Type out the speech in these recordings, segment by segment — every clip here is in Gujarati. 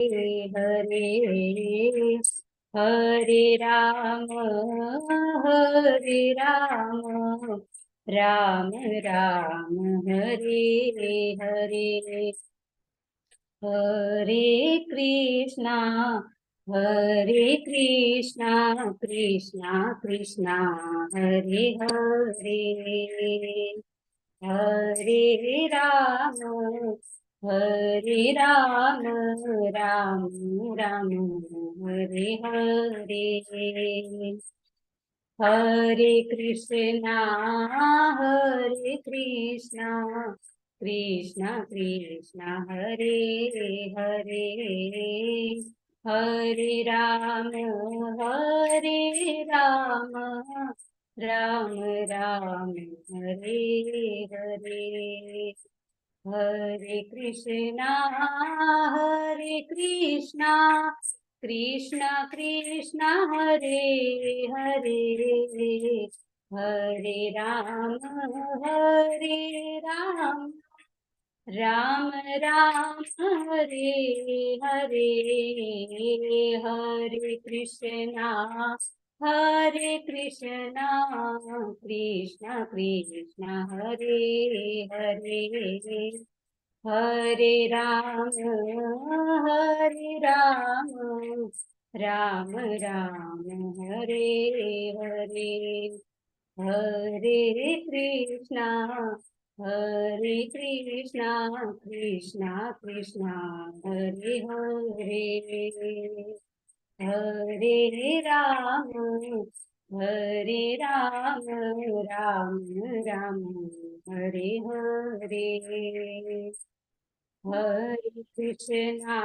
हरे हरे राम राम राम हरे हरे हरे कृष्णा कृष्णा कृष्णा हरे हरे हरे राम राम राम हरे हरे हरे कृष्णा कृष्णा कृष्णा हरे हरे हरे राम राम राम हरे हरे हरे कृष्णा कृष्णा कृष्णा हरे हरे हरे राम राम राम हरे हरे हरे कृष्णा कृष्णा कृष्णा हरे हरे हरे राम राम राम हरे हरे हरे कृष्णा कृष्णा कृष्णा हरे हरे हरे राम राम राम हरे हरे हरे कृष्णा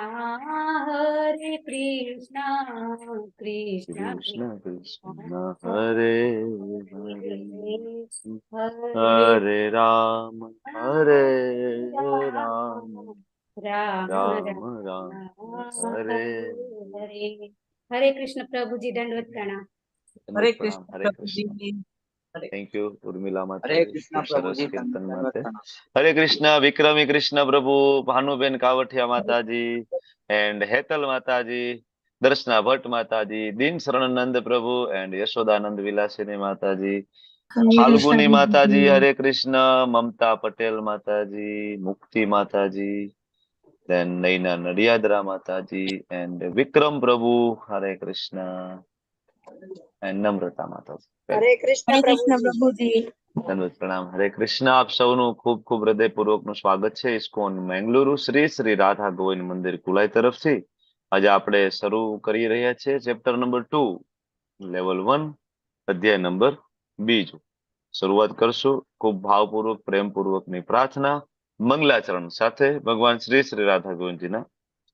कृष्णा कृष्ण कृष्ण हरे हरे हरे हरे हरे राम राम राम राम राम राम हरे हरे हरे कृष्ण प्रभु जी दंडवत प्रणाम। हरे दंडवत प्रणाम। कृष्ण हरे प्रभु जी। कृष्ण। हरे थैंक यू उर्मिला हरे माताजी, कृष्ण खूब प्रभु सरस जी। कीर्तन दंडवत माते। प्रणाम। हरे कृष्ण विक्रमी कृष्ण प्रभु, भानुबेन कावठिया माताजी एंड हेतल माताजी, दर्शना भट्ट माताजी, दीन शरणानंद प्रभु एंड यशोदानंद विलासिनी माताजी, हरे कृष्ण फाल्गुनी प्रभु माताजी, जी। हरे कृष्ण, ममता पटेल माताजी, मुक्ति माताजी, then Naina Nadiadra Mataji and Vikram Prabhu, Hare Krishna, and Namrata Mataji. Hare Krishna हरे प्रभु कृष्ण जी। प्रभु जी। દંડવત પ્રણામ। હરે કૃષ્ણ। આપ સૌનું ખૂબ ખૂબ હૃદયપૂર્વકનું સ્વાગત છે ઇસ્કોન મેંગલુરુ શ્રી શ્રી રાધા ગોવિંદ મંદિર કુલાઈ તરફથી। આજે આપણે શરૂ કરી રહ્યા છીએ ચેપ્ટર નંબર 2, લેવલ 1, અધ્યાય નંબર 2। શરૂઆત કરશું ખૂબ ભાવપૂર્વક પ્રેમપૂર્વકની પ્રાર્થના મંગલાચરણ સાથે ભગવાન શ્રી શ્રી રાધા ગોવિંદજીના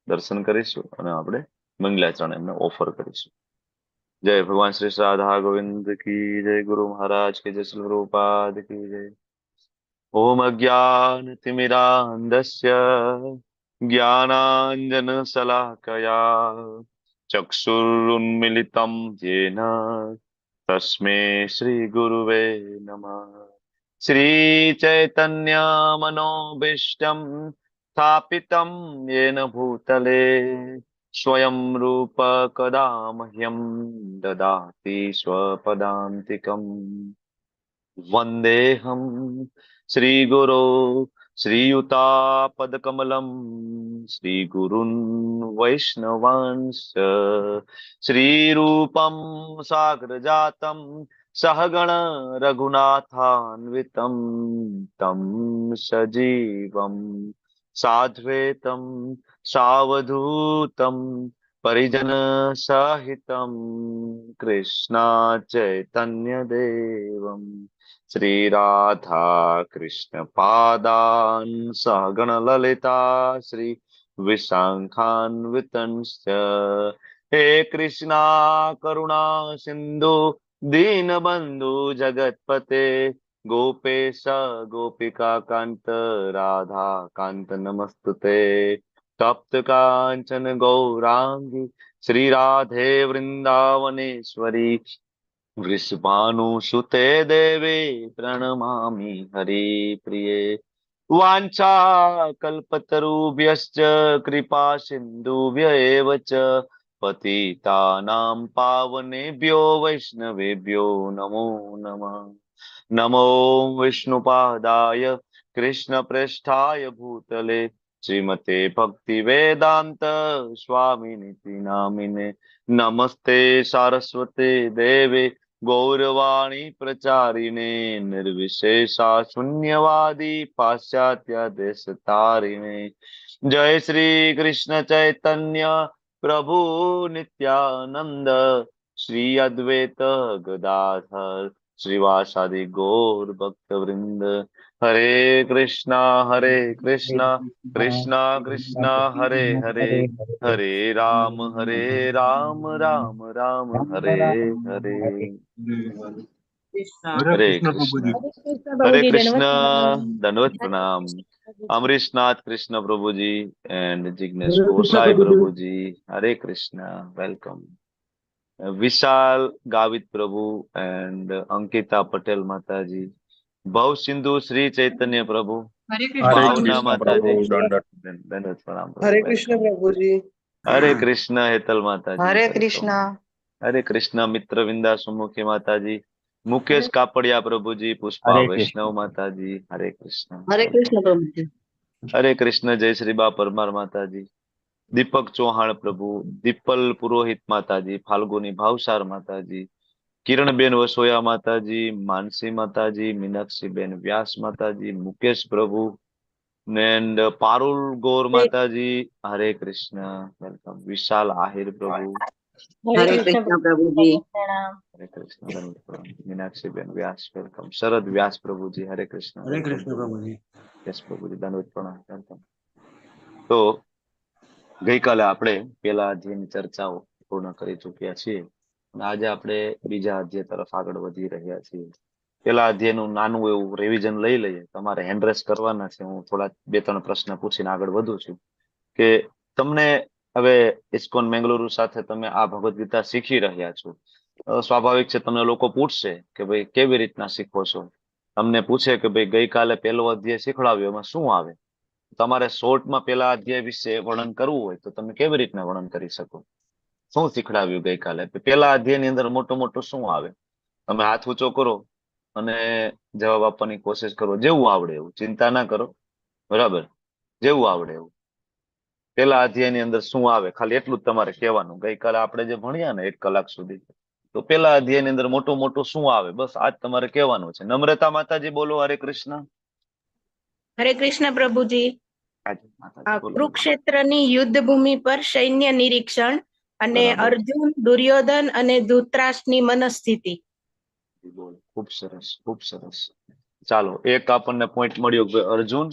દર્શન કરીશું અને આપણે મંગલાચરણ એમને ઓફર કરીશું। जय भगवान श्री राधा गोविंद की जय, गुरु महाराज की जय, श्री प्रभुपाद की जय। ओम अज्ञान तिमिरान्धस्य ज्ञानाञ्जन शलाकया चक्षुरुन्मिलितं येन तस्मै श्री गुरुवे नमः। श्री चैतन्य मनोभीष्टं स्थापितं येन भूतले स्वयं रूप कदा मह्यं ददाति स्वपदान्तिकम्। वन्देऽहं श्रीगुरो श्रीयुतापदकमलं श्रीगुरुन् वैष्णवांश्च श्रीरूपं साग्रजातं सहगण रघुनाथान्वितं तं सजीवं साद्वैतं सावधूतं परिजनसहितं कृष्णा चैतन्यदेवम् श्रीराधा कृष्ण पादान् सहगण ललिता श्री विशाखान्वितंश्च। हे कृष्णा करुणा सिंधु दीनबंधु जगत्पते गोपेश गोपिका कांत राधा कांत नमस्तुते। तप्त कांचन गौरांगी श्री राधे वृंदावनेश्वरी वृषभानुसुते देवे प्रणमामि हरि प्रिये। વાંછા કલ્પતરુભ્યશ્ચ કૃપા સિંધુભ્ય એવ ચ પતિતાનાં પાવનેભ્યો વૈષ્ણવેભ્યો નમો નમઃ. નમો વિષ્ણુપાદાય કૃષ્ણપ્રેષ્ઠાય ભૂતલે શ્રીમતે ભક્તિ વેદાંત સ્વામિનિતિ નામિને. નમસ્તે સારસ્વતે દેવે ગૌરવાણી પ્રચારિણે નિર્વિશેષા શૂન્યવાદી પાશ્ચાત્ય દેશ તારિણે. જય શ્રી કૃષ્ણ ચૈતન્ય પ્રભુ નિત્યાનંદ શ્રી અદ્વૈત ગદાધર શ્રીવાસાદિ ગૌર ભક્ત વૃંદ. હરે કૃષ્ણ કૃષ્ણ કૃષ્ણ હરે હરે હરે રામ રામ રામ હરે હરે. હરે કૃષ્ણ. હરે કૃષ્ણ. દંડવત પ્રણામ. અમરીશનાથ કૃષ્ણ પ્રભુજી and Jignesh Gosai પ્રભુજી. હરે કૃષ્ણ. વેલકમ. વિશાલ ગાવિત પ્રભુ and અંકિતા પટેલ માતાજી. ભવ સિંધુ શ્રી ચૈતન્ય પ્રભુ. હરે ભાવના કૃષ્ણ માતાજી. દંડવત. દંડવત પ્રણામ પ્રભુ. હરે કૃષ્ણ Welcome. પ્રભુજી. હરે કૃષ્ણ હેતલ માતાજી. હરે welcome. કૃષ્ણ. હરે કૃષ્ણ મિત્રવિંદા સુમુખી માતાજી. મુકેશ કાપડિયા પ્રભુજી. પુષ્પા હરે વૈષ્ણવ માતાજી. હરે કૃષ્ણ. હરે કૃષ્ણ પ્રભુજી. હરે કૃષ્ણ જય શ્રી બા પરમાર માતાજી. દીપક ચૌહાણ પ્રભુ. દીપલ પુરોહિત માતાજી. ફાલ્ગુની ભાવસાર માતાજી. કિરણબેન વસોયા માતાજી. માનસી માતાજી. મીનાક્ષીબેન વ્યાસ માતાજી. મુકેશ પ્રભુ and પારુલ ગોર માતાજી. હરે કૃષ્ણ. વેલકમ. વિશાલ આહિર પ્રભુ. હરે કૃષ્ણ પ્રભુજી. હરે કૃષ્ણ. મીનાક્ષીબેન વ્યાસ વેલકમ. શરદ વ્યાસ પ્રભુજી. હરે કૃષ્ણ. હરે કૃષ્ણ પ્રભુજી. યસ પ્રભુજી. દંડવત પ્રણામ. વેલકમ. તો ગઈકાલે આપણે પેલા અધ્યાયની ચર્ચાઓ પૂર્ણ કરી ચૂક્યા છીએ અને આજે આપણે બીજા અધ્યાય તરફ આગળ વધી રહ્યા છીએ. પેલા અધ્યાયનું નાનું એવું રિવિઝન લઈ લઈએ. તમારે હેન્ડરેસ કરવાના છે. હું થોડા 2-3 પ્રશ્ન પૂછીને આગળ વધું છું કે તમને હવે ઇસ્કોન મેંગલુરુ સાથે તમે આ ભગવદ ગીતા શીખી રહ્યા છો. સ્વાભાવિક છે તમને લોકો પૂછશે કે ભાઈ કેવી રીતના શીખો છો. તમને પૂછે કે ભાઈ ગઈકાલે પહેલો અધ્યાય શીખવાડ્યો એમાં શું આવે. તમારે શોર્ટમાં પેલા અધ્યાય વિશે વર્ણન કરવું હોય તો તમે કેવી રીતના વર્ણન કરી શકો. શું શીખડાવ્યું ગઈકાલે. પેલા અધ્યાયની અંદર મોટું મોટું શું આવે. તમે હાથ ઊંચો કરો અને જવાબ આપવાની કોશિશ કરો. જેવું આવડે એવું. ચિંતા ના કરો. બરાબર. જેવું આવડે એવું. પેલા અધ્યાયની અંદર શું આવે ખાલી એટલું જ તમારે કહેવાનું. ગઈકાલે આપણે જે ભણ્યા ને 1 કલાક સુધી તો પેલા અધ્યાયની અંદર મોટું મોટું શું આવે બસ આજ તમારે કહેવાનું છે. નમ્રતા માતાજી બોલો. હરે કૃષ્ણ. હરે કૃષ્ણ પ્રભુજી. આજે માતાજી બોલો. કુરુક્ષેત્રની યુદ્ધ ભૂમિ પર સૈન્ય નિરીક્ષણ અને બરાબર. અર્જુન, દુર્યોધન અને ધૃતરાષ્ટ્રની મનસ્થિતિ. બોલો. ખૂબ સરસ. ખૂબ સરસ. ચાલો એક આપણને પોઈન્ટ મળ્યો કે અર્જુન,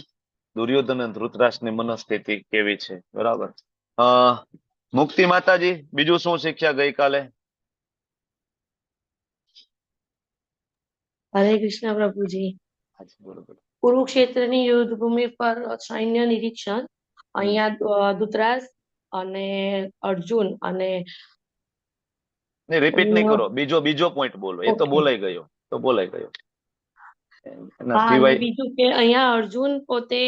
દુર્યોધન અને ધૃતરાષ્ટ્રની મનસ્થિતિ કેવી છે. બરાબર. મુક્તિ માતાજી બીજું શું શીખ્યા ગઈકાલે. હરે કૃષ્ણ પ્રભુજી. આજે બરોબર. કુરુક્ષેત્રની યુદ્ધ ભૂમિ પર સૈન્ય નિરીક્ષણ. અહીંયા ધૃતરાષ્ટ્ર અને અર્જુન અને રિપીટ નહીં કરો. બીજો પોઈન્ટ બોલો. એ તો Okay. બોલાઈ ગયો. એના અને સિવાય બીજું કે અહીંયા અર્જુન પોતે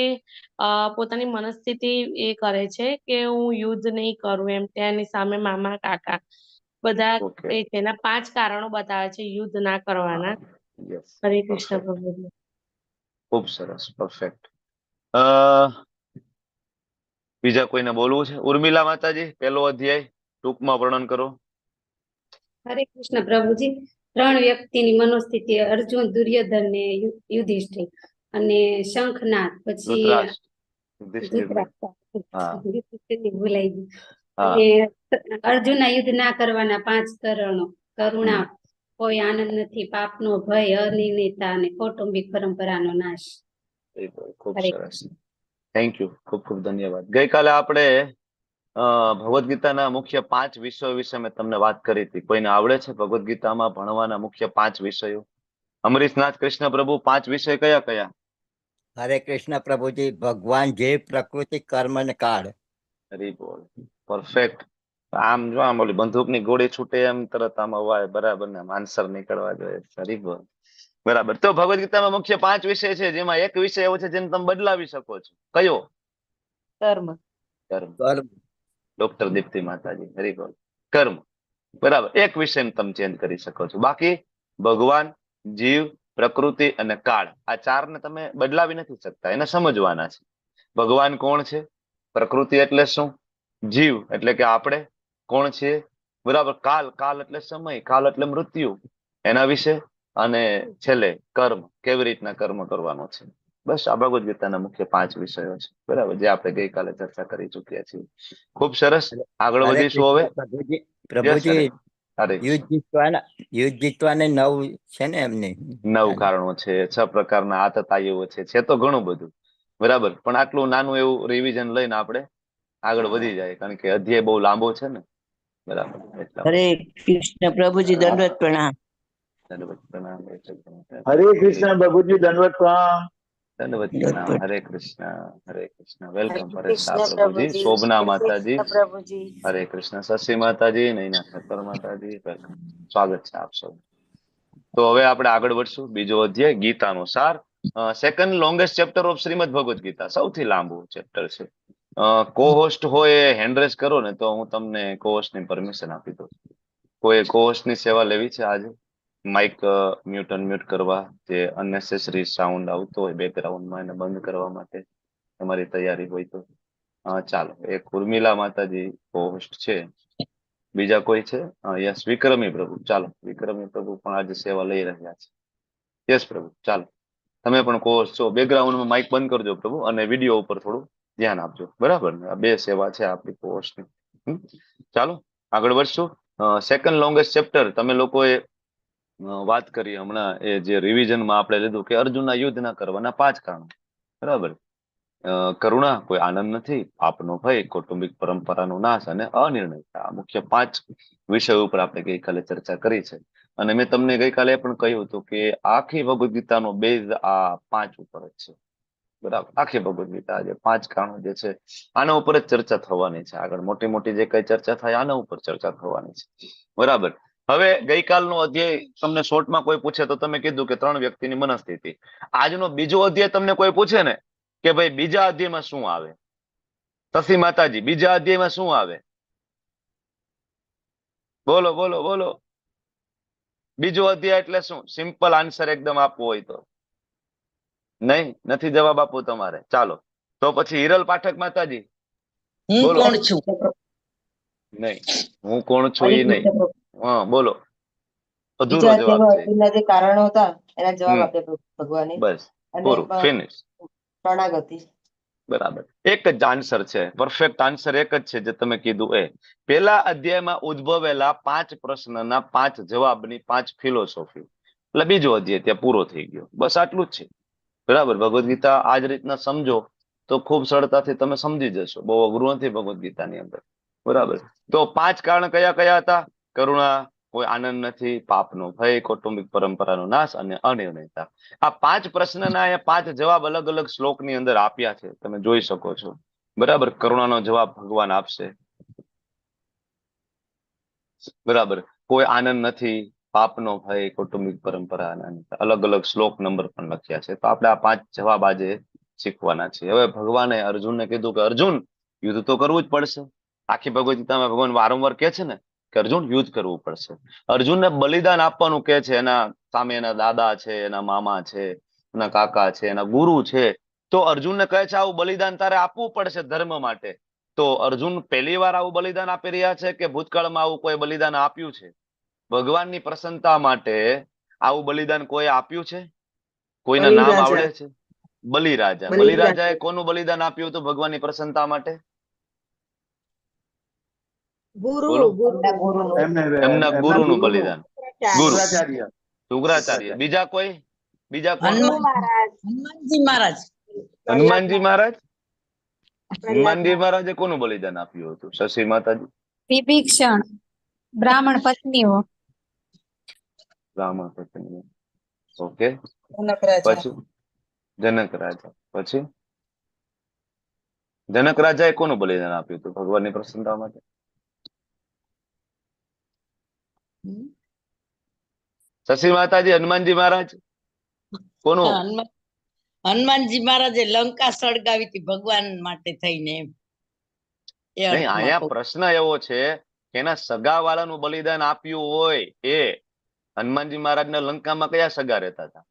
પોતાની મનસ્થિતિ એ કરે છે કે હું યુદ્ધ નહીં કરું એમ. તેની સામે મામા કાકા બધા ઓકે. એ તેના 5 કારણો બતાવે છે યુદ્ધ ના કરવાના. યસ. હરે કૃષ્ણ પ્રભુજી. ખૂબ સરસ. પરફેક્ટ. બીજા કોઈને બોલવું છે. ઉર્મિલા માતાજી પહેલો અધ્યાય ટૂંકમાં વર્ણન કરો. હરે કૃષ્ણ પ્રભુજી. 3 વ્યક્તિની મનોસ્થિતિ અર્જુન, દુર્યોધન ને યુધિષ્ઠિર અને શંખનાદ પછી ધૃતરાષ્ટ્ર. યુધિષ્ઠિર. હા. યુધિષ્ઠિરની ભૂલાઈ ગઈ. હા. અને અર્જુનના યુદ્ધ ના કરવાના 5 કારણો. કરુણા, કોઈ આનંદ નથી, પાપનો ભય, અનિર્ણયતા અને કૌટુંબિક પરંપરાનો નાશ. ખૂબ હરે સરસ. Thank you. ખૂબ ખૂબ ધન્યવાદ. ગઈકાલે આપણે ભગવદ ગીતાના મુખ્ય 5 વિષયો વિશે મેં તમને વાત કરી હતી. કોઈને આવડે છે ભગવદ ગીતામાં ભણવાના મુખ્ય 5 વિષયો? અમરીશનાથ કૃષ્ણ પ્રભુ 5 વિષય કયા કયા? હરે કૃષ્ણ પ્રભુજી. ભગવાન જીવ, પ્રકૃતિ, કર્મ અને કાળ. હરી બોલ. પરફેક્ટ. આમ જો ઓલી બંદૂકની ગોળી છૂટે એમ તરત આમ અવાય બરાબર ને આન્સર નીકળવા જોઈએ. હરી બોલ. બરાબર. તો ભગવદ ગીતામાં મુખ્ય 5 વિષય છે, જેમાં એક વિષય એવો છે જેને તમે બદલાવી શકો છો. કયો? કર્મ. કર્મ. કર્મ. ડોક્ટર દીપ્તિ માતાજી, વેરી ગુડ. કર્મ. બરાબર. એક વિષય તમે ચેન્જ કરી શકો છો. બાકી ભગવાન, જીવ, પ્રકૃતિ અને કાળ, આ 4 ને તમે બદલાવી નથી શકતા, એને સમજવાના છે. ભગવાન કોણ છે? પ્રકૃતિ એટલે શું? જીવ એટલે કે આપણે કોણ છીએ? બરાબર. કાલ, કાલ એટલે સમય, કાલ એટલે મૃત્યુ, એના વિશે. અને છેલ્લે કર્મ, કેવી રીતના કર્મ કરવાનો છે. બસ આ ભગવદ ગીતાના મુખ્ય 5 વિષયો છે. બરાબર, જે આપણે ગઈકાલે ચર્ચા કરી ચુક્યા છીએ. ખૂબ સરસ. આગળ હરે વધીશું હવે. કૃષ્ણ પ્રભુજી. યસ, પ્રભુજી, હરે યુદ્ધ કૃષ્ણ. જીતવાને 9 છે ને એમને? 9 કારણો છે, 6 પ્રકારના આતતાઈઓ છે તો ઘણું બધું. બરાબર. પણ આટલું નાનું એવું રિવિઝન લઈને આપણે આગળ વધી જાય, કારણ કે અધ્યાય બહુ લાંબો છે ને. બરાબર. એટલા હરે કૃષ્ણ પ્રભુજી, દંડવત પ્રણામ. દંડવત પ્રણામ. હરે કૃષ્ણ પ્રભુજી, દંડવત પ્રણામ. દંડવત પ્રણામ. હરે કૃષ્ણ. હરે કૃષ્ણ. વેલકમ હરે પરેશ શાહ કૃષ્ણ પ્રભુજી, પ્રભુજી, શોભના હરે માતાજી, કૃષ્ણ પ્રભુજી. હરે કૃષ્ણ શશી માતાજી, નૈના ઠક્કર માતાજી, વેલકમ. સ્વાગત છે આપ સૌ. તો હવે આપણે આગળ વધશું. બીજો અધ્યાય ગીતાનો સાર. Second longest chapter of Shrimad Bhagavad Gita, સૌથી લાંબુ ચેપ્ટર છે. કો હોસ્ટ હોય એ હેન્ડ રેઝ કરો ને તો હું તમને કો હોસ્ટ ની પરમિશન આપી દઉં. કોઈ કો હોસ્ટ ની સેવા લેવી છે આજે? માઇક મ્યુટ અનમ્યુટ કરવા, જે અનનેસેસરી સાઉન્ડ આવતો હોય બેકગ્રાઉન્ડમાં, એને બંધ કરવા માટે તમારી તૈયારી હોય તો. ચાલો, એક ઉર્મિલા માતાજી કો હોસ્ટ છે. બીજા કોઈ છે? યસ, વિક્રમી પ્રભુ. ચાલો, વિક્રમી પ્રભુ પણ આજે સેવા લઈ રહ્યા છે. યસ પ્રભુ, ચાલો. તમે પણ કો હોસ્ટ છો. બેકગ્રાઉન્ડમાં માઇક બંધ કરજો પ્રભુ, અને વિડીયો ઉપર થોડું ધ્યાન આપજો. બરાબર ને? આ 2 સેવા છે આપણી કો હોસ્ટની. ચાલો આગળ વધશું. સેકન્ડ લોંગેસ્ટ ચેપ્ટર તમે લોકોએ વાત કરી હમણાં, એ જે રિવિઝનમાં આપણે લીધું કે અર્જુનના યુદ્ધ ના કરવાના 5 કારણો. બરાબર. કરુણા, કોઈ આનંદ નથી, પાપનો ભય, કૌટુંબિક પરંપરાનો નાશ અને અનિર્ણયતા. આ મુખ્ય 5 વિષયો ઉપર આપણે ગઈકાલે ચર્ચા કરી છે. અને મેં તમને ગઈકાલે એ પણ કહ્યું હતું કે આખી ભગવદ ગીતાનો બેઝ આ 5 ઉપર જ છે. બરાબર. આખી ભગવદ ગીતા જે 5 કારણો જે છે, આના ઉપર જ ચર્ચા થવાની છે. આગળ મોટી મોટી જે કઈ ચર્ચા થાય આના ઉપર ચર્ચા થવાની છે. બરાબર. હવે ગઈકાલનો અધ્યાય તમને શોર્ટમાં કોઈ પૂછે તો તમે કીધું કે 3 વ્યક્તિની મનસ્થિતિ. આજનો બીજો અધ્યાય તમને કોઈ પૂછે ને કે ભાઈ બીજા અધ્યાયમાં શું આવે, શશી માતાજી, બીજા અધ્યાયમાં શું આવે? બોલો બોલો બોલો. બીજો અધ્યાય એટલે શું? સિમ્પલ આન્સર એકદમ આપવો હોય તો. નહીં, નથી જવાબ આપવો તમારે. ચાલો, તો પછી હિરલ પાઠક માતાજી હું બોલો. કોણ છું? નહીં, હું કોણ છું હરે એ નહીં. કૃષ્ણ પ્રભુ. હા બોલો. અધૂરો બીજા જવાબ અધ્યાયમાં છે. અર્જુનના જે કારણો હતા એના જવાબ હમ આપ્યા ભગવાને, બસ અને પૂરું, એમાં ફિનિશ. શરણાગતિ. બરાબર. એક જ આન્સર છે, પરફેક્ટ આન્સર એક જ છે જે તમે કીધું એ. પેલા અધ્યાયમાં ઉદ્ભવેલા 5 પ્રશ્નના 5 જવાબની 5 ફિલોસોફી, એટલે બીજો અધ્યાય ત્યાં પૂરો થઈ ગયો. બસ આટલું જ છે. બરાબર. ભગવદ ગીતા આ જ રીતના સમજો તો ખૂબ સરળતાથી તમે સમજી જશો. બહુ અઘરું નથી ભગવદ ગીતાની અંદર. બરાબર. તો 5 કારણ કયા કયા હતા? કરુણા, કોઈ આનંદ નથી, પાપનો ભય, કૌટુંબિક પરંપરાનો નાશ અને અનિર્ણયતા. આ 5 પ્રશ્નના અહીંયા 5 જવાબ અલગ અલગ શ્લોકની અંદર આપ્યા છે, તમે જોઈ શકો છો. બરાબર. કરુણાનો જવાબ ભગવાન આપશે. બરાબર. કોઈ આનંદ નથી, પાપનો ભય, કૌટુંબિક પરંપરા, અલગ અલગ શ્લોક નંબર પણ લખ્યા છે. તો આપણે આ 5 જવાબ આજે શીખવાના છે. હવે ભગવાને અર્જુનને કીધું કે અર્જુન, યુદ્ધ તો કરવું જ પડશે. આખી ભગવદ ગીતામાં ભગવાન વારંવાર કહે છે ને કે અર્જુન યુદ્ધ કરવું પડશે. અર્જુનને બલિદાન આપવાનું કહે છે. એના સામે એના દાદા છે, એના મામા છે, એના કાકા છે, એના ગુરુ છે. તો અર્જુનને કહે છે આવું બલિદાન તારે આપવું પડશે ધર્મ માટે. તો અર્જુન પહેલી વાર આવું બલિદાન આપી રહ્યા છે કે ભૂતકાળમાં આવું કોઈ બલિદાન આપ્યું છે? ભગવાનની પ્રસન્નતા માટે આવું બલિદાન કોઈ આપ્યું છે? કોઈના નામ આવડે છે? બલિરાજા. બલિરાજાએ કોનું બલિદાન આપ્યું હતું ભગવાનની પ્રસન્નતા માટે? બોલો. એમના ગુરુનું બલિદાન. ગુરુ શુક્રાચાર્ય. બીજા કોઈ? બીજા કોણ? હનુમાનજી મહારાજ. હનુમાનજી મહારાજ. હનુમાનજી મહારાજે કોનું બલિદાન આપ્યું હતું? શશી માતાજી. વિભીષણ, બ્રાહ્મણ પત્નીઓ. બ્રાહ્મણ પત્ની. ઓકે. જનક રાજા. પછી જનક રાજા. પછી જનક રાજાએ કોનું બલિદાન આપ્યું હતું ભગવાનની પ્રસન્નતા માટે? શશી માતાજી, હનુમાનજી મહારાજ. કોનું? હનુમાનજી મહારાજે લંકા સળગાવી હતી ભગવાન માટે થઈને એમ. એ નહીં, અર્થમાં અહીંયા કહું. પ્રશ્ન એવો છે કે એના સગાવાલાનું બલિદાન આપ્યું હોય એ હનુમાનજી મહારાજને લંકામાં કયા સગા રહેતા હતા?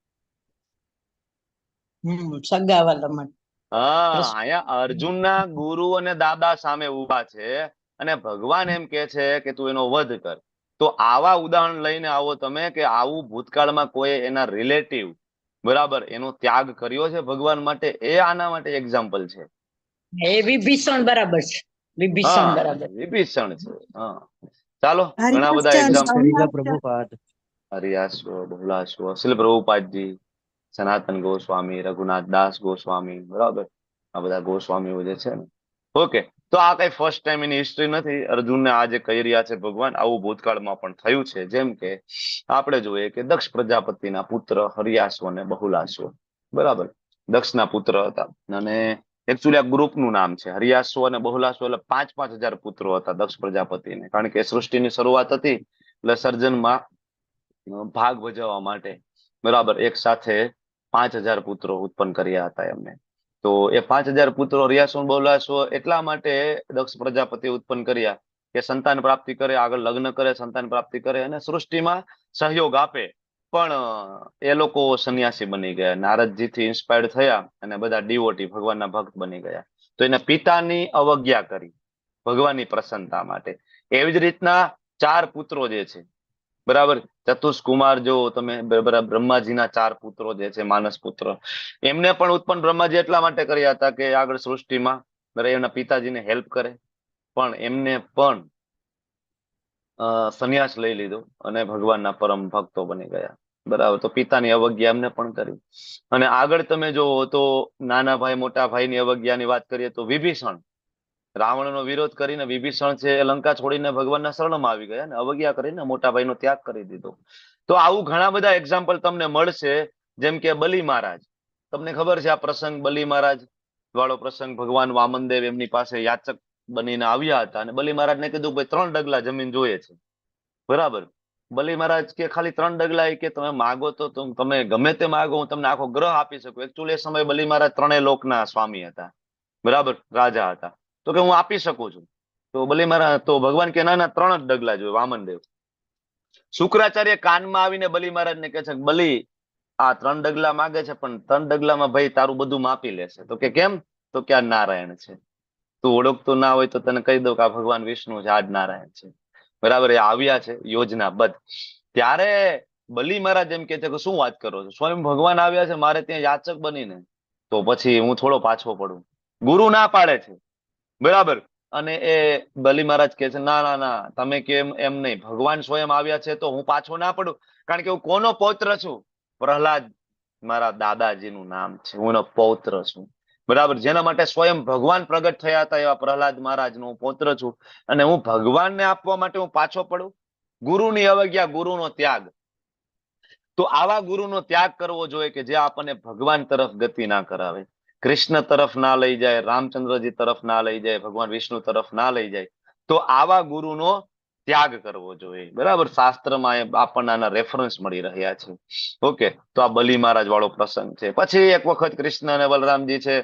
સગાવાલા માટે. હા, પ્રશ્ન. અહીંયા અર્જુનના ગુરુ અને દાદા સામે ઉભા છે અને ભગવાન એમ કે છે કે તું એનો વધ કર. તો આવા ઉદાહરણ લઈને આવો તમે કે આવું ભૂતકાળમાં કોઈ એના રિલેટિવ બરાબર એનો ત્યાગ કર્યો છે ભગવાન માટે, એ આના માટે એક્ઝામ્પલ છે. એ વિભીષણ બરાબર છે. વિભીષણ હા, બરાબર. વિભીષણ છે. હા, ચાલો, ઘણા બધા એક્ઝામ્પલ. પ્રભુપાદ હરિયાશ્વ, બહુલાશ્વ, શીલ પ્રભુપાદજી, સનાતન ગોસ્વામી, રઘુનાથ દાસ ગોસ્વામી, બરાબર, આ બધા ગોસ્વામીઓ જે છે ને. ઓકે, તો આ કઈ ફર્સ્ટ ટાઈમ એની હિસ્ટ્રી નથી. અર્જુનને આજે કહી રહ્યા છે ભગવાન, આવું ભૂતકાળમાં પણ થયું છે. જેમ કે આપણે જોઈએ કે દક્ષ પ્રજાપતિના પુત્ર હરિયાશ્વ અને બહુલાશ્વ, બરાબર, દક્ષના પુત્ર હતા અને એકચ્યુઅલી આ ગ્રુપનું નામ છે. હરિયાશ્વ અને બહુલાશ્વ એટલે 5,000 પુત્રો હતા દક્ષ પ્રજાપતિને, કારણ કે સૃષ્ટિની શરૂઆત હતી એટલે સર્જનમાં ભાગ ભજવવા માટે બરાબર એક સાથે 5,000 પુત્રો ઉત્પન્ન કર્યા હતા એમને. તો એ 5,000 પુત્રો હરિયાશ્વ બહુલાશ્વ એટલા માટે દક્ષ પ્રજાપતિ ઉત્પન્ન કર્યા કે સંતાન પ્રાપ્તિ કરે, આગળ લગ્ન કરે, સંતાન પ્રાપ્તિ કરે અને સૃષ્ટિમાં સહયોગ આપે. પણ એ લોકો સંન્યાસી બની ગયા, નારદજી થી ઇન્સ્પાયર્ડ થયા અને બધા ડિવોટી ભગવાનના ભક્ત બની ગયા. તો એના પિતાની અવજ્ઞા કરી ભગવાનની પ્રસન્નતા માટે. એવી જ રીતના 4 પુત્રો જે છે બરાબર, ચતુષ્કુમાર જો તમે બરાબર, બ્રહ્માજીના 4 પુત્રો જે છે માનસ પુત્ર, એમને પણ ઉત્પન્ન બ્રહ્માજી એટલા માટે કર્યા હતા કે આગળ સૃષ્ટિમાં એમના પિતાજીને હેલ્પ કરે. પણ એમને પણ સંન્યાસ લઈ લીધો અને ભગવાનના પરમ ભક્તો બની ગયા, બરાબર. તો પિતાની અવજ્ઞા એમને પણ કરી. અને આગળ તમે જોવો તો નાના ભાઈ મોટા ભાઈની અવજ્ઞાની વાત કરીએ તો વિભીષણ રાવણનો વિરોધ કરીને વિભીષણ છે એ લંકા છોડીને ભગવાનના શરણમાં આવી ગયા ને અવજ્ઞા કરીને મોટા ભાઈનો ત્યાગ કરી દીધો. તો આવું ઘણા બધા એક્ઝામ્પલ તમને મળશે. જેમ કે બલિ મહારાજ, તમને ખબર છે આ પ્રસંગ, બલિ મહારાજ વાળો પ્રસંગ. ભગવાન વામનદેવ એમની પાસે યાચક બનીને આવ્યા હતા અને બલિ મહારાજને કીધું ભાઈ 3 ડગલા જમીન જોઈએ છે, બરાબર. બલિ મહારાજ કે ખાલી 3 ડગલા, કે તમે માગો તો તમે ગમે તે માગો, હું તમને આખો ગ્રહ આપી શકું. એકચ્યુઅલી એ સમયે બલિ મહારાજ 3 લોકના સ્વામી હતા, બરાબર, રાજા હતા. તો કે હું આપી શકું છું. તો બલિ મહારાજ, તો ભગવાન કે ના ના 3 જ ડગલા જોઈએ. વામનદેવ, શુક્રાચાર્ય કાનમાં આવીને બલિ મહારાજને કહે છે બલિ આ 3 ડગલા માગે છે પણ 3 ડગલામાં ભાઈ તારું બધું માપી લેશે. તો કે કેમ? તો કે આ નારાયણ છે. તું ઓળખતો ના હોય તો તને કહી દઉં કે આ ભગવાન વિષ્ણુ છે, આ જ નારાયણ છે, બરાબર. એ આવ્યા છે યોજનાબદ્ધ. ત્યારે બલિ મહારાજ એમ કે છે કે શું વાત કરો છો, સ્વયં ભગવાન આવ્યા છે મારે ત્યાં યાચક બનીને, તો પછી હું થોડો પાછો પડું. ગુરુ ના પાડે છે, બરાબર. અને એ બલિ મહારાજ કે છે ના ના ના, તમે કેમ એમ નહીં, ભગવાન સ્વયં આવ્યા છે તો હું પાછો ના પડું, કારણ કે હું કોનો પૌત્ર છું? પ્રહલાદ મારા દાદાજીનું નામ છે, હું એનો પૌત્ર છું, બરાબર. જેના માટે સ્વયં ભગવાન પ્રગટ થયા હતા એવા પ્રહલાદ મહારાજનો હું પૌત્ર છું અને હું ભગવાનને આપવા માટે હું પાછો પડું? ગુરુની અવજ્ઞા, ગુરુનો ત્યાગ. તો આવા ગુરુનો ત્યાગ કરવો જોઈએ કે જે આપણને ભગવાન તરફ ગતિ ના કરાવે, કૃષ્ણ તરફ ના લઈ જાય, રામચંદ્રજી તરફ ના લઈ જાય, ભગવાન વિષ્ણુ તરફ ના લઈ જાય. તો આવા ગુરુનો ત્યાગ કરવો જોઈએ, બરાબર. શાસ્ત્રમાં આપણને આના રેફરન્સ મળી રહ્યા છે. ઓકે, તો આ બલિ મહારાજ વાળો પ્રસંગ છે. પછી એક વખત કૃષ્ણ અને બલરામજી છે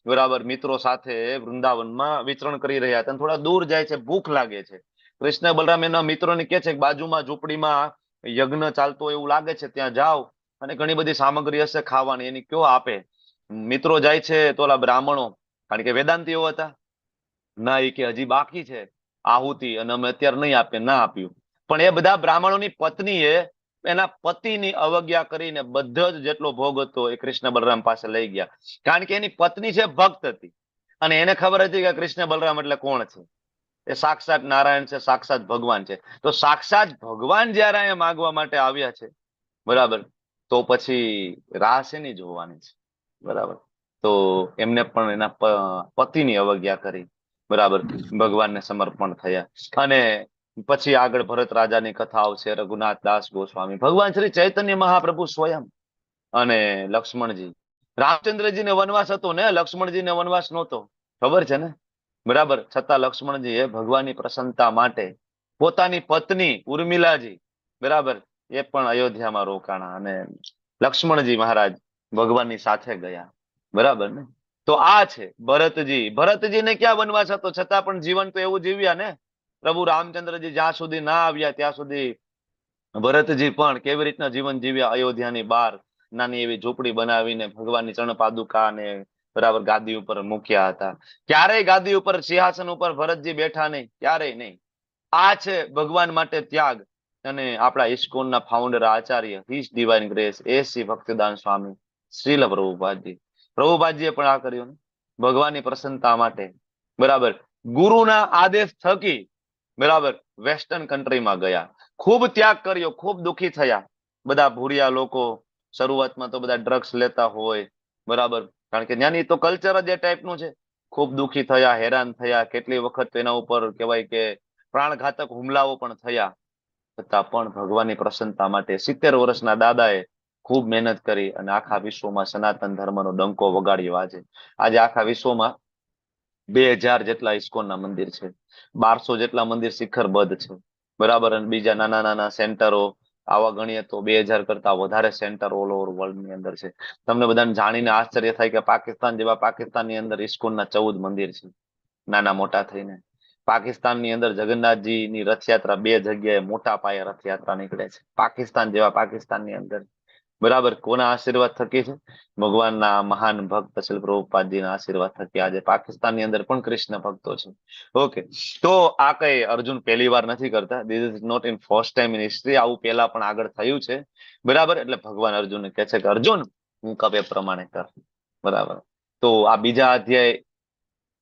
બરાબર મિત્રો સાથે વૃંદાવનમાં વિચરણ કરી રહ્યા હતા, થોડા દૂર જાય છે, ભૂખ લાગે છે. કૃષ્ણ બલરામ એના મિત્રોને કે છે કે બાજુમાં ઝૂંપડીમાં યજ્ઞ ચાલતો એવું લાગે છે, ત્યાં જાઓ અને ઘણી બધી સામગ્રી હશે ખાવાની, એની કયો આપે. મિત્રો જાય છે તો ઓલા બ્રાહ્મણો, કારણ કે વેદાંતિઓ હતા, ના એ કે હજી બાકી છે આહુતિ અને અમે અત્યારે નહીં આપીએ, ના આપ્યું. પણ એ બધા બ્રાહ્મણોની પત્નીએ એના પતિની અવજ્ઞા કરીને બધો જ જેટલો ભોગ હતો એ કૃષ્ણ બલરામ પાસે લઈ ગયા, કારણ કે એની પત્ની છે ભક્ત હતી અને એને ખબર હતી કે કૃષ્ણ બલરામ એટલે કોણ છે, એ સાક્ષાત નારાયણ છે, સાક્ષાત ભગવાન છે. તો સાક્ષાત ભગવાન જયારે અહીંયા માગવા માટે આવ્યા છે, બરાબર, તો પછી રાહ શેની જોવાની છે, બરાબર. તો એમને પણ એના પતિની અવજ્ઞા કરી, બરાબર, ભગવાનને સમર્પણ થયા. અને પછી આગળ ભરત રાજાની કથા આવશે, રઘુનાથ દાસ ગોસ્વામી, ભગવાન શ્રી ચૈતન્ય મહાપ્રભુ સ્વયં અને લક્ષ્મણજી. રામચંદ્રજીને વનવાસ હતો ને, લક્ષ્મણજીને વનવાસ નહોતો, ખબર છે ને, બરાબર. છતાં લક્ષ્મણજીએ ભગવાનની પ્રસન્નતા માટે પોતાની પત્ની ઉર્મિલાજી, બરાબર, એ પણ અયોધ્યામાં રોકાણા અને લક્ષ્મણજી મહારાજ ભગવાનની સાથે ગયા, બરાબર ને? તો આ છે ભરતજી. ભરતજીને ક્યાં વનવાસ હતો, છતાં પણ જીવન તો એવું જીવ્યા ને. પ્રભુ રામચંદ્રજી જ્યાં સુધી ના આવ્યા ત્યાં સુધી ભરતજી પણ કેવી રીતના જીવન જીવ્યા, અયોધ્યાની બહાર નાની એવી ઝૂંપડી બનાવીને ભગવાનની ચરણ પાદુકા ને બરાબર ગાદી ઉપર મૂક્યા હતા. ક્યારેય ગાદી ઉપર સિંહાસન ઉપર ભરતજી બેઠા નહીં, ક્યારેય નહીં. આ છે ભગવાન માટે ત્યાગ. અને આપણા ઇસ્કોનના founder Acharya his divine grace Shri ભક્તિદાન સ્વામી શ્રીલ પ્રભુપાદજી, પ્રભુપાદજીએ પણ આ કર્યું ને ભગવાનની પ્રસન્નતા માટે, બરાબર. ગુરુના આદેશ થકી બરાબર વેસ્ટર્ન કન્ટ્રીમાં ગયા, ખૂબ ત્યાગ કર્યો, ખૂબ દુઃખી થયા. બધા ભૂરિયા લોકો શરૂઆતમાં તો બધા ડ્રગ્સ લેતા હોય, બરાબર, કારણ કે ત્યાંની તો કલ્ચર જ એ ટાઈપનું છે. ખૂબ દુઃખી થયા, હેરાન થયા, કેટલી વખત એના ઉપર કહેવાય કે પ્રાણઘાતક હુમલાઓ પણ થયા. છતાં પણ ભગવાનની પ્રસન્નતા માટે 70 વર્ષના દાદાએ ખૂબ મહેનત કરી અને આખા વિશ્વમાં સનાતન ધર્મનો ડંકો વગાડ્યો. આજે આખા વિશ્વમાં 2000 જેટલા ઇસ્કોનના મંદિર છે, 1200 જેટલા મંદિર શિખરબદ્ધ છે, બરાબર. અને બીજા નાના નાના સેન્ટરો આવા ગણીએ તો 2000 કરતા વધારે સેન્ટર ઓલ ઓવર વર્લ્ડ ની અંદર છે. તમને બધાને જાણીને આશ્ચર્ય થાય કે પાકિસ્તાનની અંદર ઇસ્કોનના 14 મંદિર છે, નાના મોટા થઈને. પાકિસ્તાનની અંદર જગન્નાથજીની રથયાત્રા 2 જગ્યાએ મોટા પાયે રથયાત્રા નીકળે છે, પાકિસ્તાનની અંદર, બરાબર. કોના આશીર્વાદ થકી છે? ભગવાનના મહાન ભક્ત શ્રી પ્રભુપાદજીના આશીર્વાદ થકી આજે પાકિસ્તાનની અંદર પણ કૃષ્ણ ભક્તો છે. ઓકે, તો આ કઈ અર્જુન પહેલી વાર નથી કરતા. This is not in first time in history. આવું પહેલા પણ આગળ થયું છે, બરાબર. એટલે ભગવાન અર્જુનને કહે છે કે અર્જુન હું કહે પ્રમાણે કર, બરાબર. તો આ બીજા અધ્યાય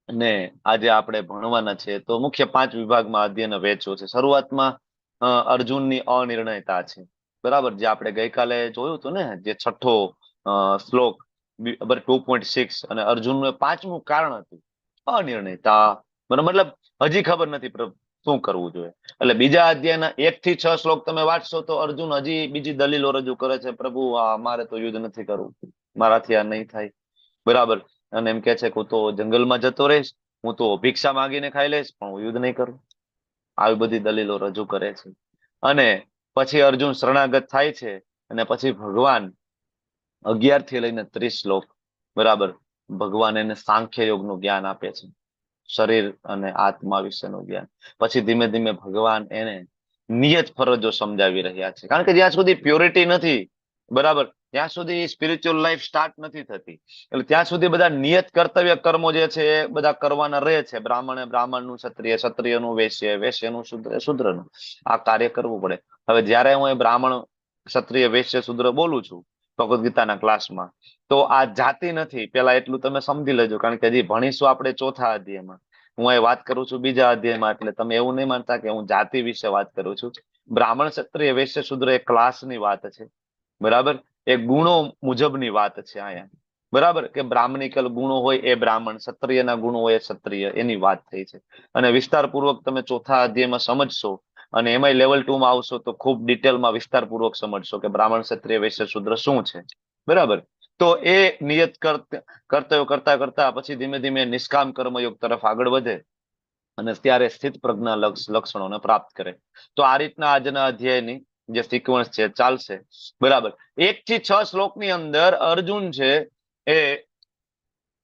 ને આજે આપણે ભણવાના છે. તો મુખ્ય 5 વિભાગમાં અધ્યયન વહેંચ્યો છે. શરૂઆતમાં અર્જુનની અનિર્ણયતા છે, બરાબર, જે આપણે ગઈકાલે જોયું હતું ને, જે 6થો શ્લોક 2.6. અને અર્જુનનું 5મું કારણ હતું અનિર્ણયતા, મતલબ હજી ખબર નથી શું કરવું જોઈએ. એટલે બીજા અધ્યાયના 1 થી 6 શ્લોક તમે વાંચશો તો અર્જુન હજી બીજી દલીલો રજૂ કરે છે. પ્રભુ મારે તો યુદ્ધ નથી કરવું, મારાથી આ નહીં થાય, બરાબર. અને એમ કે છે કે હું તો જંગલમાં જતો રહીશ, હું તો ભિક્ષા માંગીને ખાઈ લઈશ, પણ હું યુદ્ધ નહીં કરું. આવી બધી દલીલો રજૂ કરે છે. અને પછી અર્જુન શરણાગત થાય છે. અને પછી ભગવાન 11 થી લઈને 30 શ્લોક, બરાબર, ભગવાન એને સાંખ્ય યોગનું જ્ઞાન આપે છે, શરીર અને આત્મા વિશેનું જ્ઞાન. પછી ધીમે ધીમે ભગવાન એને નિયત ફરજો સમજાવી રહ્યા છે. કારણ કે જ્યાં સુધી પ્યોરિટી નથી, બરાબર, ત્યાં સુધી સ્પિરિચ્યુઅલ લાઈફ સ્ટાર્ટ નથી થતી. એટલે ત્યાં સુધી બધા નિયત કર્તવ્ય કર્મો જે છે એ બધા કરવાના રહે છે. બ્રાહ્મણનું ક્ષત્રિય, ક્ષત્રિયનું વૈશ્ય, વૈશ્યનું શૂદ્ર, શૂદ્રનું આ કાર્ય કરવું પડે. હવે જયારે હું એ બ્રાહ્મણ, ક્ષત્રિય, વૈશ્ય, શૂદ્ર બોલું છું ભગવદ ગીતાના ક્લાસમાં, તો આ જાતિ નથી. પેલા એટલું તમે સમજી લેજો, કારણ કે હજી ભણીશું આપણે 4થા અધ્યાયમાં. હું એ વાત કરું છું 2જા અધ્યાયમાં. એટલે તમે એવું નહીં માનતા કે હું જાતિ વિશે વાત કરું છું. બ્રાહ્મણ, ક્ષત્રિય, વૈશ્ય, શૂદ્ર એ ક્લાસની વાત છે, બરાબર. એ ગુણો મુજબની વાત છે અહીંયા, બરાબર. કે બ્રાહ્મણિકલ ગુણો હોય એ બ્રાહ્મણ, ક્ષત્રિયના ગુણો હોય એ ક્ષત્રિય, એની વાત થઈ છે. અને વિસ્તારપૂર્વક તમે 4થા અધ્યાયમાં સમજશો, અને એમાં લેવલ 2 માં આવશો તો ખૂબ ડિટેલમાં વિસ્તારપૂર્વક સમજશો કે બ્રાહ્મણ, ક્ષત્રિય, વૈશ્ય, શૂદ્ર શું છે, બરાબર. તો એ નિયત કર્તવ્ય કરતા કરતા પછી ધીમે ધીમે નિષ્કામ કર્મયોગ તરફ આગળ વધે અને ત્યારે સ્થિત પ્રજ્ઞા લક્ષણોને પ્રાપ્ત કરે. તો આ રીતના આજના અધ્યાયની જે સિક્વન્સ છે ચાલશે, બરાબર. 1 થી 6 શ્લોકની અંદર અર્જુન છે એ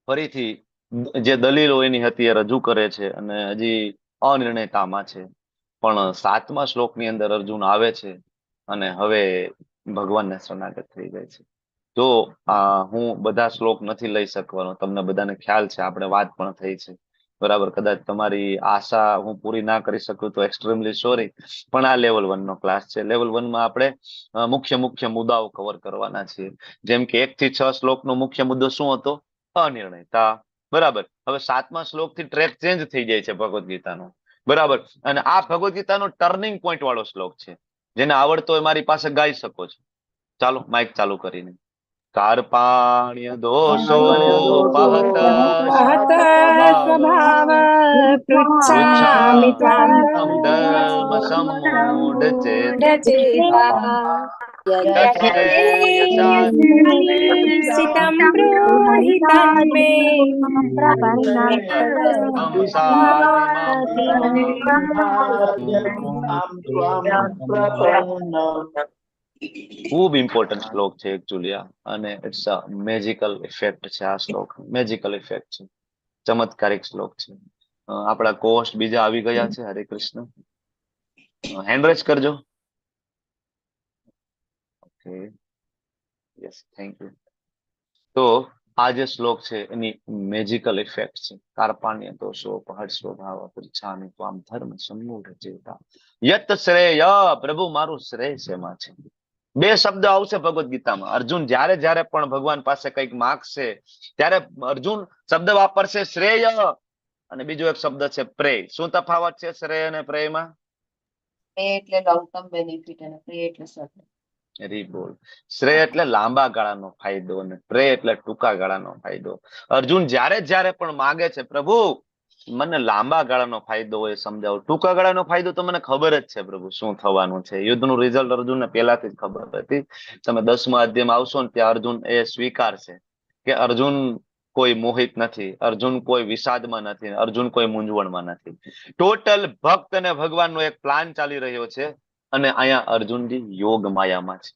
ફરીથી જે દલીલો એની હતી એ રજૂ કરે છે અને હજી અનિર્ણયતામાં છે. પણ 7મા શ્લોકની અંદર અર્જુન આવે છે અને હવે ભગવાનને શરણાગત થઈ જાય છે. તો હું બધા શ્લોક નથી લઈ શકવાનો, તમને બધાને ખ્યાલ છે, આપણે વાત પણ થઈ છે, બરાબર. કદાચ તમારી આશા હું પૂરી ના કરી શકું તો એક્સ્ટ્રીમલી સોરી, પણ આ લેવલ 1 નો ક્લાસ છે. લેવલ 1 માં આપણે મુખ્ય મુદ્દાઓ કવર કરવાના છીએ. જેમ કે 1 થી 6 શ્લોકનો મુખ્ય મુદ્દો શું હતો? અનિર્ણયતા, બરાબર. હવે 7મા શ્લોકથી ટ્રેક ચેન્જ થઈ જાય છે ભગવદ ગીતાનો, બરાબર. અને આ ભગવદ ગીતાનો ટર્નિંગ પોઈન્ટ વાળો શ્લોક છે. જેને આવડતો હોય મારી પાસે ગાઈ શકો છો. ચાલો માઇક ચાલુ કરીને. કાર્પાણ્ય દોષો પહત સ્વભાવ પૃચ્છામિ ત્વામ ધર્મ સમૂઢ સિતમ બ્રૂહિ તન્મે ખૂબ ઇમ્પોર્ટન્ટ શ્લોક છે એકચ્યુઅલી આ, અને ઇટ્સ અ મેજિકલ ઇફેક્ટ છે આ શ્લોક, મેજિકલ ઇફેક્ટ છે, ચમત્કારિક શ્લોક છે. આપણા કોસ્ટ બીજા આવી ગયા છે. હરે કૃષ્ણ. હેન્ડ રેઝ કરજો. Okay, yes, thank you. તો આ જે શ્લોક છે એની મેજિકલ ઇફેક્ટ છે. કાર્પાણ્ય દોષો પહટ સ્વભાવ પૃચ્છામિ ત્વામ ધર્મ સમ્મૂઢ ચેતા યત શ્રેય, પ્રભુ મારું શ્રેય શેમાં છે. બે શબ્દ આવશે ભગવદ ગીતામાં. અર્જુન જ્યારે જ્યારે પણ ભગવાન પાસે કંઈક માગશે ત્યારે અર્જુન શબ્દ વાપરશે શ્રેય, અને બીજો એક શબ્દ છે પ્રેય. શું તફાવત છે શ્રેય અને પ્રેયમાં? એટલે લોંગ ટર્મ બેનિફિટ અને પ્રે એટલે શોર્ટ ટર્મ. વેરી બોલ. શ્રેય એટલે લાંબા ગાળાનો ફાયદો અને પ્રેય એટલે ટૂંકા ગાળાનો ફાયદો. અર્જુન જ્યારે જ્યારે પણ માગે છે, પ્રભુ મને લાંબા ગાળાનો ફાયદો હોય સમજાવો, ટૂંકા ગાળાનો ફાયદો તો મને ખબર જ છે પ્રભુ શું થવાનું છે. યુદ્ધનું રિઝલ્ટ અર્જુનને પહેલાથી જ ખબર હતી. તમે 10મા અધ્યાયમાં આવશો ને ત્યાં અર્જુન એ સ્વીકારશે કે અર્જુન કોઈ મોહિત નથી, અર્જુન કોઈ વિષાદમાં નથી, અર્જુન કોઈ મૂંઝવણમાં નથી. ટોટલ ભક્ત અને ભગવાનનો એક પ્લાન ચાલી રહ્યો છે, અને અહીંયા અર્જુનજી યોગ માયામાં છે.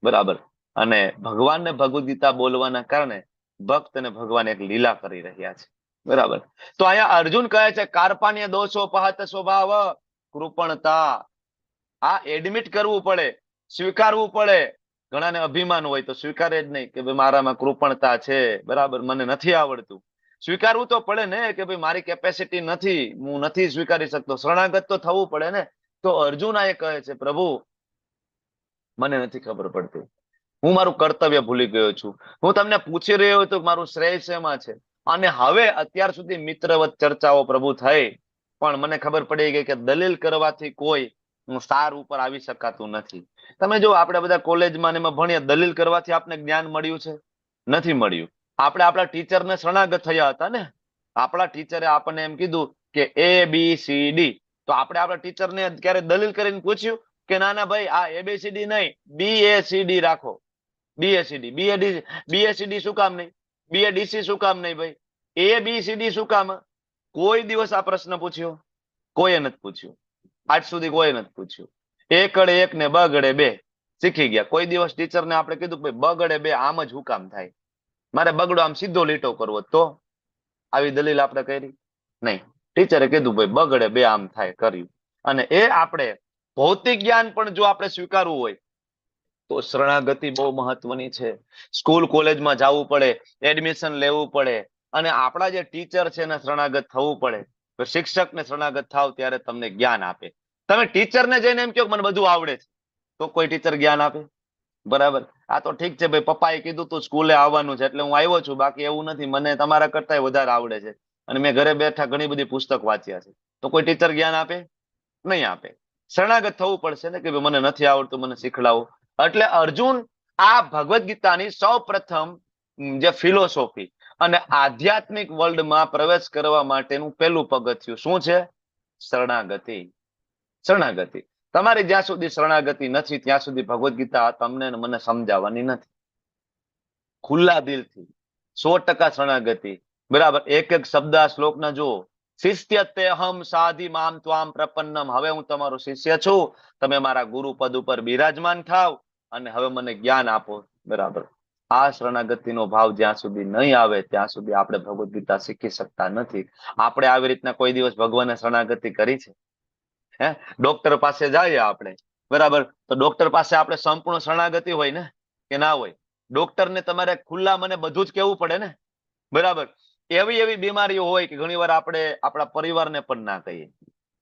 બરાબર. અને ભગવાનને ભગવદ ગીતા બોલવાના કારણે ભક્ત અને ભગવાન એક લીલા કરી રહ્યા છે. બરાબર. તો અહીંયા અર્જુન કહે છે કાર્પાણ્ય દોષો પહત સ્વભાવ કૃપણતા. આ એડમિટ કરવું પડે, સ્વીકારવું પડે. ઘણાને અભિમાન હોય તો સ્વીકારે જ નહીં કે ભાઈ મારામાં કૃપણતા છે, બરાબર, મને નથી આવડતું. સ્વીકારવું તો પડે ને કે ભાઈ મારી કેપેસિટી નથી, હું નથી સ્વીકારી શકતો. શરણાગત તો થવું પડે ને. તો અર્જુન આ કહે છે પ્રભુ મને નથી ખબર પડતી, હું મારું કર્તવ્ય ભૂલી ગયો છું. હું તમને પૂછી રહ્યો હતો કે મારું શ્રેય શેમાં છે. અને હવે અત્યાર સુધી મિત્રવત ચર્ચાઓ પ્રભુ થઈ, પણ મને ખબર પડી ગઈ કે દલીલ કરવાથી કોઈ સાર ઉપર આવી શકાતું નથી. તમે જો આપણે બધા કોલેજમાં એમાં ભણીએ, દલીલ કરવાથી આપણે જ્ઞાન મળ્યું છે? નથી મળ્યું. આપણે આપણા ટીચરને શરણાગત થયા હતા ને. આપણા ટીચરે આપણને એમ કીધું કે ABCD, તો આપણે આપણા ટીચરને ક્યારે દલીલ કરીને પૂછ્યું કે ના ના ભાઈ આ ABCD નહીં, BACD રાખો. BACD BACD શું કામ નહીં? BADC શું કામ નહીં ભાઈ? ABCD શું કામ? કોઈ દિવસ આ પ્રશ્ન પૂછ્યો? કોઈએ નથી પૂછ્યું. આજ સુધી કોઈ નથી પૂછ્યું. એકડે એક ને બગડે બે શીખી ગયા. કોઈ દિવસ ટીચરને આપણે કીધું ભાઈ બગડે બે આમ જ હું કામ થાય? મારે બગડો આમ સીધો લીટો કરવો, તો આવી દલીલ આપણે કરી નહીં. ટીચરે કીધું ભાઈ બગડે બે આમ થાય, કર્યું. અને એ આપણે ભૌતિક જ્ઞાન પણ જો આપણે સ્વીકારવું હોય તો શરણાગતિ બહુ મહત્વની છે. સ્કૂલ કોલેજમાં જવું પડે, એડમિશન લેવું પડે, અને આપણા જે ટીચર છે એને શરણાગત થવું પડે. તો શિક્ષકને શરણાગત થાવ ત્યારે તમને જ્ઞાન આપે. તમે ટીચરને જઈને એમ કહો મને બધું આવડે છે, તો કોઈ ટીચર જ્ઞાન આપે? બરાબર. આ તો ઠીક છે ભાઈ પપ્પાએ કીધું તું સ્કૂલે આવવાનું છે એટલે હું આવ્યો છું, બાકી એવું નથી, મને તમારા કરતા વધારે આવડે છે અને મેં ઘરે બેઠા ઘણી બધી પુસ્તક વાંચ્યા છે. તો કોઈ ટીચર જ્ઞાન આપે? નહીં આપે. શરણાગત થવું પડશે ને કે ભાઈ મને નથી આવડતું, મને શીખડાવો. એટલે અર્જુન આ ભગવદ ગીતાની સૌ પ્રથમ જે ફિલોસોફી અને આધ્યાત્મિક વર્લ્ડમાં પ્રવેશ કરવા માટેનું પહેલું પગથિયું શું છે? શરણાગતિ. શરણાગતિ. તમારી જ્યાં સુધી શરણાગતિ નથી ત્યાં સુધી ભગવદ ગીતા તમને મને સમજાવવાની નથી. ખુલ્લા દિલથી 100% શરણાગતિ. બરાબર. એક એક શબ્દ આ શ્લોકના જુઓ. શિષ્યતેહમ સાધિ મામ ત્વામ પ્રપન્નમ. હવે હું તમારો શિષ્ય છું, તમે મારા ગુરુ પદ ઉપર બિરાજમાન થાવ અને હવે મને જ્ઞાન આપો. બરાબર. આ શરણાગતિનો ભાવ જ્યાં સુધી નહીં આવે ત્યાં સુધી આપણે ભગવદ ગીતા શીખી શકતા નથી. આપણે આવી રીતના કોઈ દિવસ ભગવાનને શરણાગતિ કરી છે? ડોક્ટર પાસે જઈએ આપણે, બરાબર, તો ડોક્ટર પાસે આપણે સંપૂર્ણ શરણાગતિ હોય ને કે ના હોય? ડોક્ટરને તમારે ખુલ્લા મને બધું જ કહેવું પડે ને. બરાબર. એવી એવી બીમારીઓ હોય કે ઘણી વાર આપણે આપણા પરિવારને પણ ના કહીએ.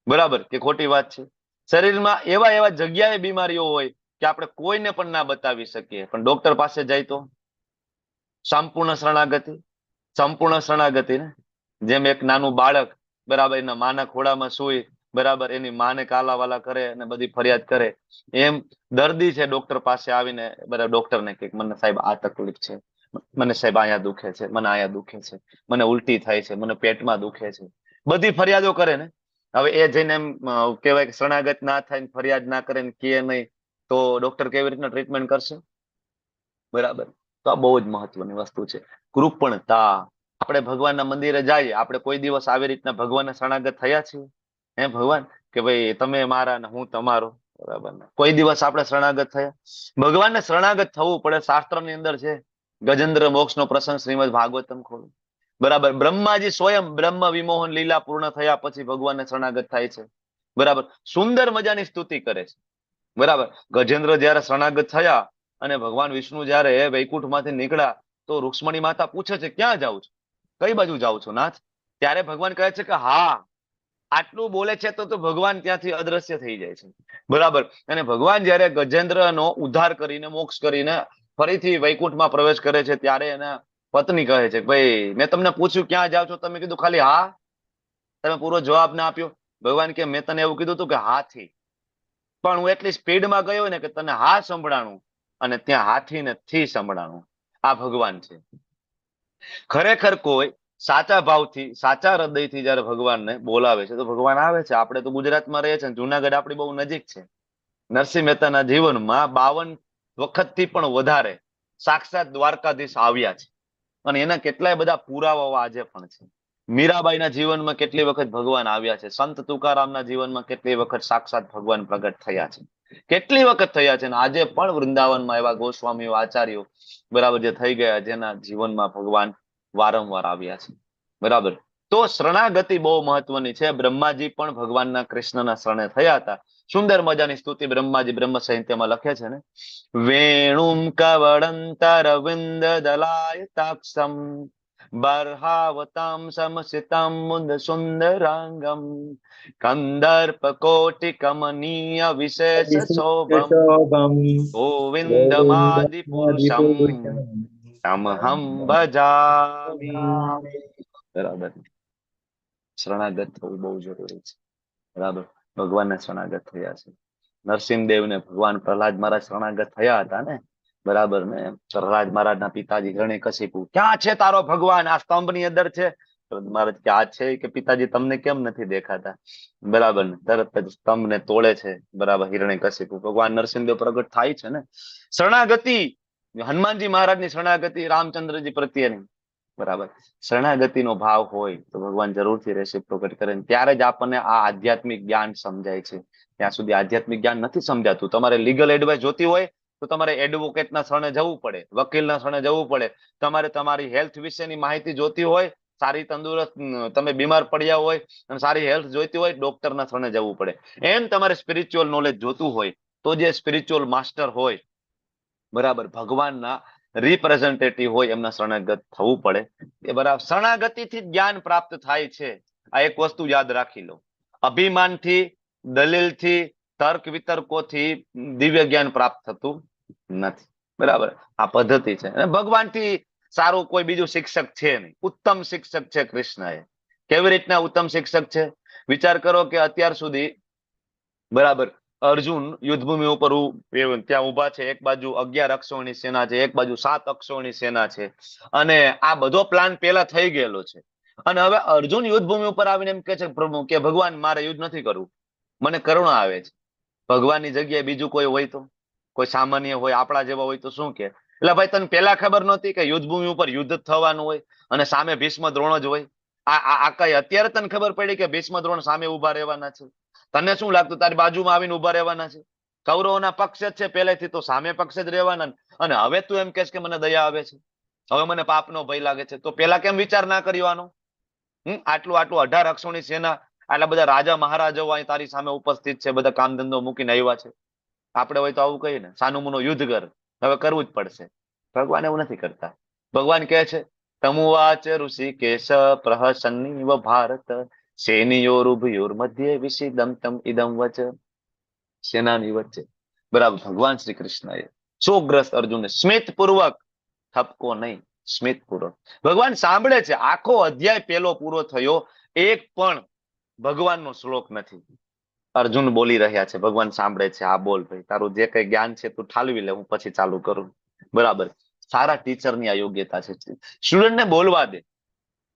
બરાબર કે ખોટી વાત છે? શરીરમાં એવા એવા જગ્યાએ બીમારીઓ હોય કે આપણે કોઈને પણ ના બતાવી શકીએ, પણ ડોક્ટર પાસે જાય તો સંપૂર્ણ શરણાગતિ. સંપૂર્ણ શરણાગતિ ને. જેમ એક નાનું બાળક, બરાબર, એના માના ખોળામાં સૂઈ, બરાબર, એની માને કાલાવાલા કરે અને બધી ફરિયાદ કરે, એમ દર્દી છે ડોક્ટર પાસે આવીને બરાબર ડોક્ટરને કે મને સાહેબ આ તકલીફ છે, મને સાહેબ અહીંયા દુખે છે, મને અહીંયા દુખે છે, મને ઉલટી થાય છે, મને પેટમાં દુખે છે, બધી ફરિયાદો કરે ને. હવે એ જઈને એમ કહેવાય કે શરણાગત ના થાય, ફરિયાદ ના કરે ને કે નહીં, તો ડોક્ટર કેવી રીતના ટ્રીટમેન્ટ કરશે? બરાબર. તો આ બહુ જ મહત્વની વસ્તુ છે. કૃપણતા. આપણે ભગવાનના મંદિરે જઈએ, આપણે કોઈ દિવસ આવી રીતના ભગવાનને શરણાગત થયા છીએ? હે ભગવાન કે ભાઈ તમે મારા ને હું તમારો? બરાબર ને? કોઈ દિવસ આપણે શરણાગત થયા? ભગવાનને શરણાગત થવું પડે. શાસ્ત્રની અંદર છે ગજેન્દ્ર મોક્ષ નો પ્રસંગ, શ્રીમદ ભાગવતમ ખોલો. બરાબર, બ્રહ્માજી સ્વયં બ્રહ્મ વિમોહન લીલા પૂર્ણ થયા પછી ભગવાનને શરણાગત થાય છે. બરાબર, સુંદર મજાની સ્તુતિ કરે છે. બરાબર, ગજેન્દ્ર જયારે શરણાગત થયા અને ભગવાન વિષ્ણુ જયારે વૈકુંઠ માંથી નીકળ્યા તો રૂક્ષ્મણી માતા પૂછે છે, ક્યાં જાઉં છું, કઈ બાજુ જાઉં છું નાથ? ત્યારે ભગવાન કહે છે કે હા, આટલું બોલે છે તો ભગવાન ત્યાંથી અદ્રશ્ય થઈ જાય છે. બરાબર, અને ભગવાન જયારે ગજેન્દ્રનો ઉદ્ધાર કરીને મોક્ષ કરીને ફરીથી વૈકુંઠમાં પ્રવેશ કરે છે ત્યારે એના પત્ની કહે છે, ભાઈ મેં તમને પૂછ્યું ક્યાં જાવ છો, તમે કીધું ખાલી હા, તમે પૂરો જવાબ ના આપ્યો. ભગવાન કે મેં તને એવું કીધું હતું કે હાથી, પણ હું એટલી સ્પીડમાં ગયો ને કે તને હા સંભળાણું અને ત્યાં હાથી ને થી સંભળાણું. આ ભગવાન છે. ખરેખર કોઈ સાચા ભાવથી સાચા હૃદયથી જયારે ભગવાનને બોલાવે છે તો ભગવાન આવે છે. આપણે તો ગુજરાતમાં રહીએ છીએ, જુનાગઢ આપણી બહુ નજીક છે. નરસિંહ મહેતાના જીવનમાં 52 વખતથી પણ વધારે સાક્ષાત દ્વારકાધીશ આવ્યા છે અને એના કેટલાય બધા પુરાવાઓ આજે પણ છે. મીરાબાઈના જીવનમાં કેટલી વખત ભગવાન આવ્યા છે. સંત તુકારામના જીવનમાં કેટલી વખત સાક્ષાત ભગવાન પ્રગટ થયા છે, કેટલી વખત થયા છે. અને આજે પણ વૃંદાવનમાં એવા ગોસ્વામીઓ, આચાર્યો બરાબર જે થઈ ગયા, જેના જીવનમાં ભગવાન વારંવાર આવ્યા છે. બરાબર, તો શરણાગતિ બહુ મહત્વની છે. બ્રહ્માજી પણ ભગવાનના કૃષ્ણના શરણે થયા હતા. સુંદર મજાની સ્તુતિ બ્રહ્માજી બ્રહ્મ સાહિત્યમાં લખે છે ને, વેણુમ કવળંતરવિંદ દલાયતાક્ષમ બર્હાવતામ સમસિતમ મુદ સુંદરાંગમ કંદર્પ કોટિ કમનીય વિશેષ શોભમ ગોવિંદમાદિ પુરુષમ તમહમ ભજામિ. બરાબર, શરણાગત થવું બહુ જરૂરી છે. બરાબર, ભગવાનને શરણાગત થયા છે. નરસિંહદેવને ભગવાન પ્રહલાદ મહારાજ શરણાગત થયા હતા ને. બરાબર ને, પ્રહલાદ મહારાજના પિતાજી હિરણ્યકશિપુ, ક્યાં છે તારો ભગવાન? આ સ્તંભની અંદર છે. મહારાજ કે આ છે કે પિતાજી તમને કેમ નથી દેખાતા? બરાબર ને, તરત જ સ્તંભને તોડે છે. બરાબર, હિરણ્યકશિપુ. ભગવાન નરસિંહદેવ પ્રગટ થાય છે ને. શરણાગતિ, હનુમાનજી મહારાજની શરણાગતિ રામચંદ્રજી પ્રત્યેની. બરાબર, શરણાગતિનો ભાવ હોય તો ભગવાન જરૂરથી રેસિપ્રોકેટ કરે. ત્યારે જ આપણને આ આધ્યાત્મિક જ્ઞાન સમજાય છે. ત્યાં સુધી આધ્યાત્મિક જ્ઞાન નથી સમજાતું. તમારે લીગલ એડવાઇસ જોતી હોય તો તમારે એડવોકેટના શરણે જવું પડે, વકીલના શરણે જવું પડે. તમારે તમારી હેલ્થ વિશેની માહિતી જોતી હોય, સારી તંદુરસ્ત, તમે બીમાર પડ્યા હોય અને સારી હેલ્થ જોઈતી હોય, ડોક્ટરના શરણે જવું પડે. એમ તમારે સ્પિરિચ્યુઅલ નોલેજ જોતું હોય તો જે સ્પિરિચ્યુઅલ માસ્ટર હોય, બરાબર, ભગવાનના રિપ્રેઝેન્ટેટિવ હોય, એમના શરણાગત થવું પડે. એ બરાબર, શરણાગતિથી જ્ઞાન પ્રાપ્ત થાય છે. આ એક વસ્તુ યાદ રાખી લો. અભિમાનથી, દલીલથી, તર્ક વિતર્કોથી દિવ્ય જ્ઞાન પ્રાપ્ત થતું નથી. બરાબર, આ પદ્ધતિ છે. અને ભગવાનથી સારું કોઈ બીજું શિક્ષક છે નહીં. ઉત્તમ શિક્ષક છે કૃષ્ણ. એ કેવી રીતના ઉત્તમ શિક્ષક છે? વિચાર કરો કે અત્યાર સુધી, બરાબર, અર્જુન યુદ્ધભૂમિ ઉપર ત્યાં ઉભા છે. એક બાજુ 11 અક્ષોની સેના છે, એક બાજુ 7 અક્ષોની સેના છે. અને આ બધો પ્લાન પેલા થઈ ગયેલો છે. અને હવે અર્જુન યુદ્ધભૂમિ ઉપર આવીને એમ કે છે પ્રભુ કે ભગવાન મારે યુદ્ધ નથી કરવું, મને કરુણા આવે છે. ભગવાનની જગ્યાએ બીજું કોઈ હોય તો, કોઈ સામાન્ય હોય, આપણા જેવા હોય તો શું કે? એટલે ભાઈ, તને પેલા ખબર નહોતી કે યુદ્ધભૂમિ ઉપર યુદ્ધ થવાનું હોય અને સામે ભીષ્મ દ્રોણ જ હોય? આ કઈ અત્યારે તને ખબર પડી કે ભીષ્મ દ્રોણ સામે ઉભા રહેવાના છે? તને શું લાગતું તારી બાજુમાં આવીને ઉભા રહેવાના છે? કૌરવોના પક્ષ જ છે પહેલેથી, તો સામે પક્ષ જ રહેવાના. અને હવે તું એમ કહેશ કે મને દયા આવે છે, હવે મને પાપનો ભય લાગે છે, તો પેલા કેમ વિચાર ના કર્યો આનો? આટલું 18 અક્ષોની સેના, આટલા બધા રાજા મહારાજાઓ અહીં તારી સામે ઉપસ્થિત છે, બધા કામ ધંધો મૂકીને આવ્યા છે. આપણે હોય તો આવું કહીએ ને, સાનું મુનું યુદ્ધ કર, હવે કરવું જ પડશે. ભગવાન એવું નથી કરતા. ભગવાન કહે છે, તમુવાચ ઋષિકેશ પ્રહસન્નિવ ભારત સેનિયોરુભયોર મધ્યે વિષિદમ તમ ઇદમ વચ. સેનાની વચ્ચે, બરાબર, ભગવાન શ્રી કૃષ્ણએ શોકગ્રસ્ત અર્જુનને સ્મિત પૂર્વક, ઠપકો નહીં, સ્મિત પૂર્વક. ભગવાન સાંભળે છે. આખો અધ્યાય પેલો પૂરો થયો, એક પણ ભગવાનનો શ્લોક નથી. અર્જુન બોલી રહ્યા છે, ભગવાન સાંભળે છે. હા બોલ ભાઈ, તારું જે કઈ જ્ઞાન છે તું ઠાલવી લે, હું પછી ચાલુ કરું. બરાબર, સારા ટીચરની આ યોગ્યતા છે. સ્ટુડન્ટને બોલવા દે.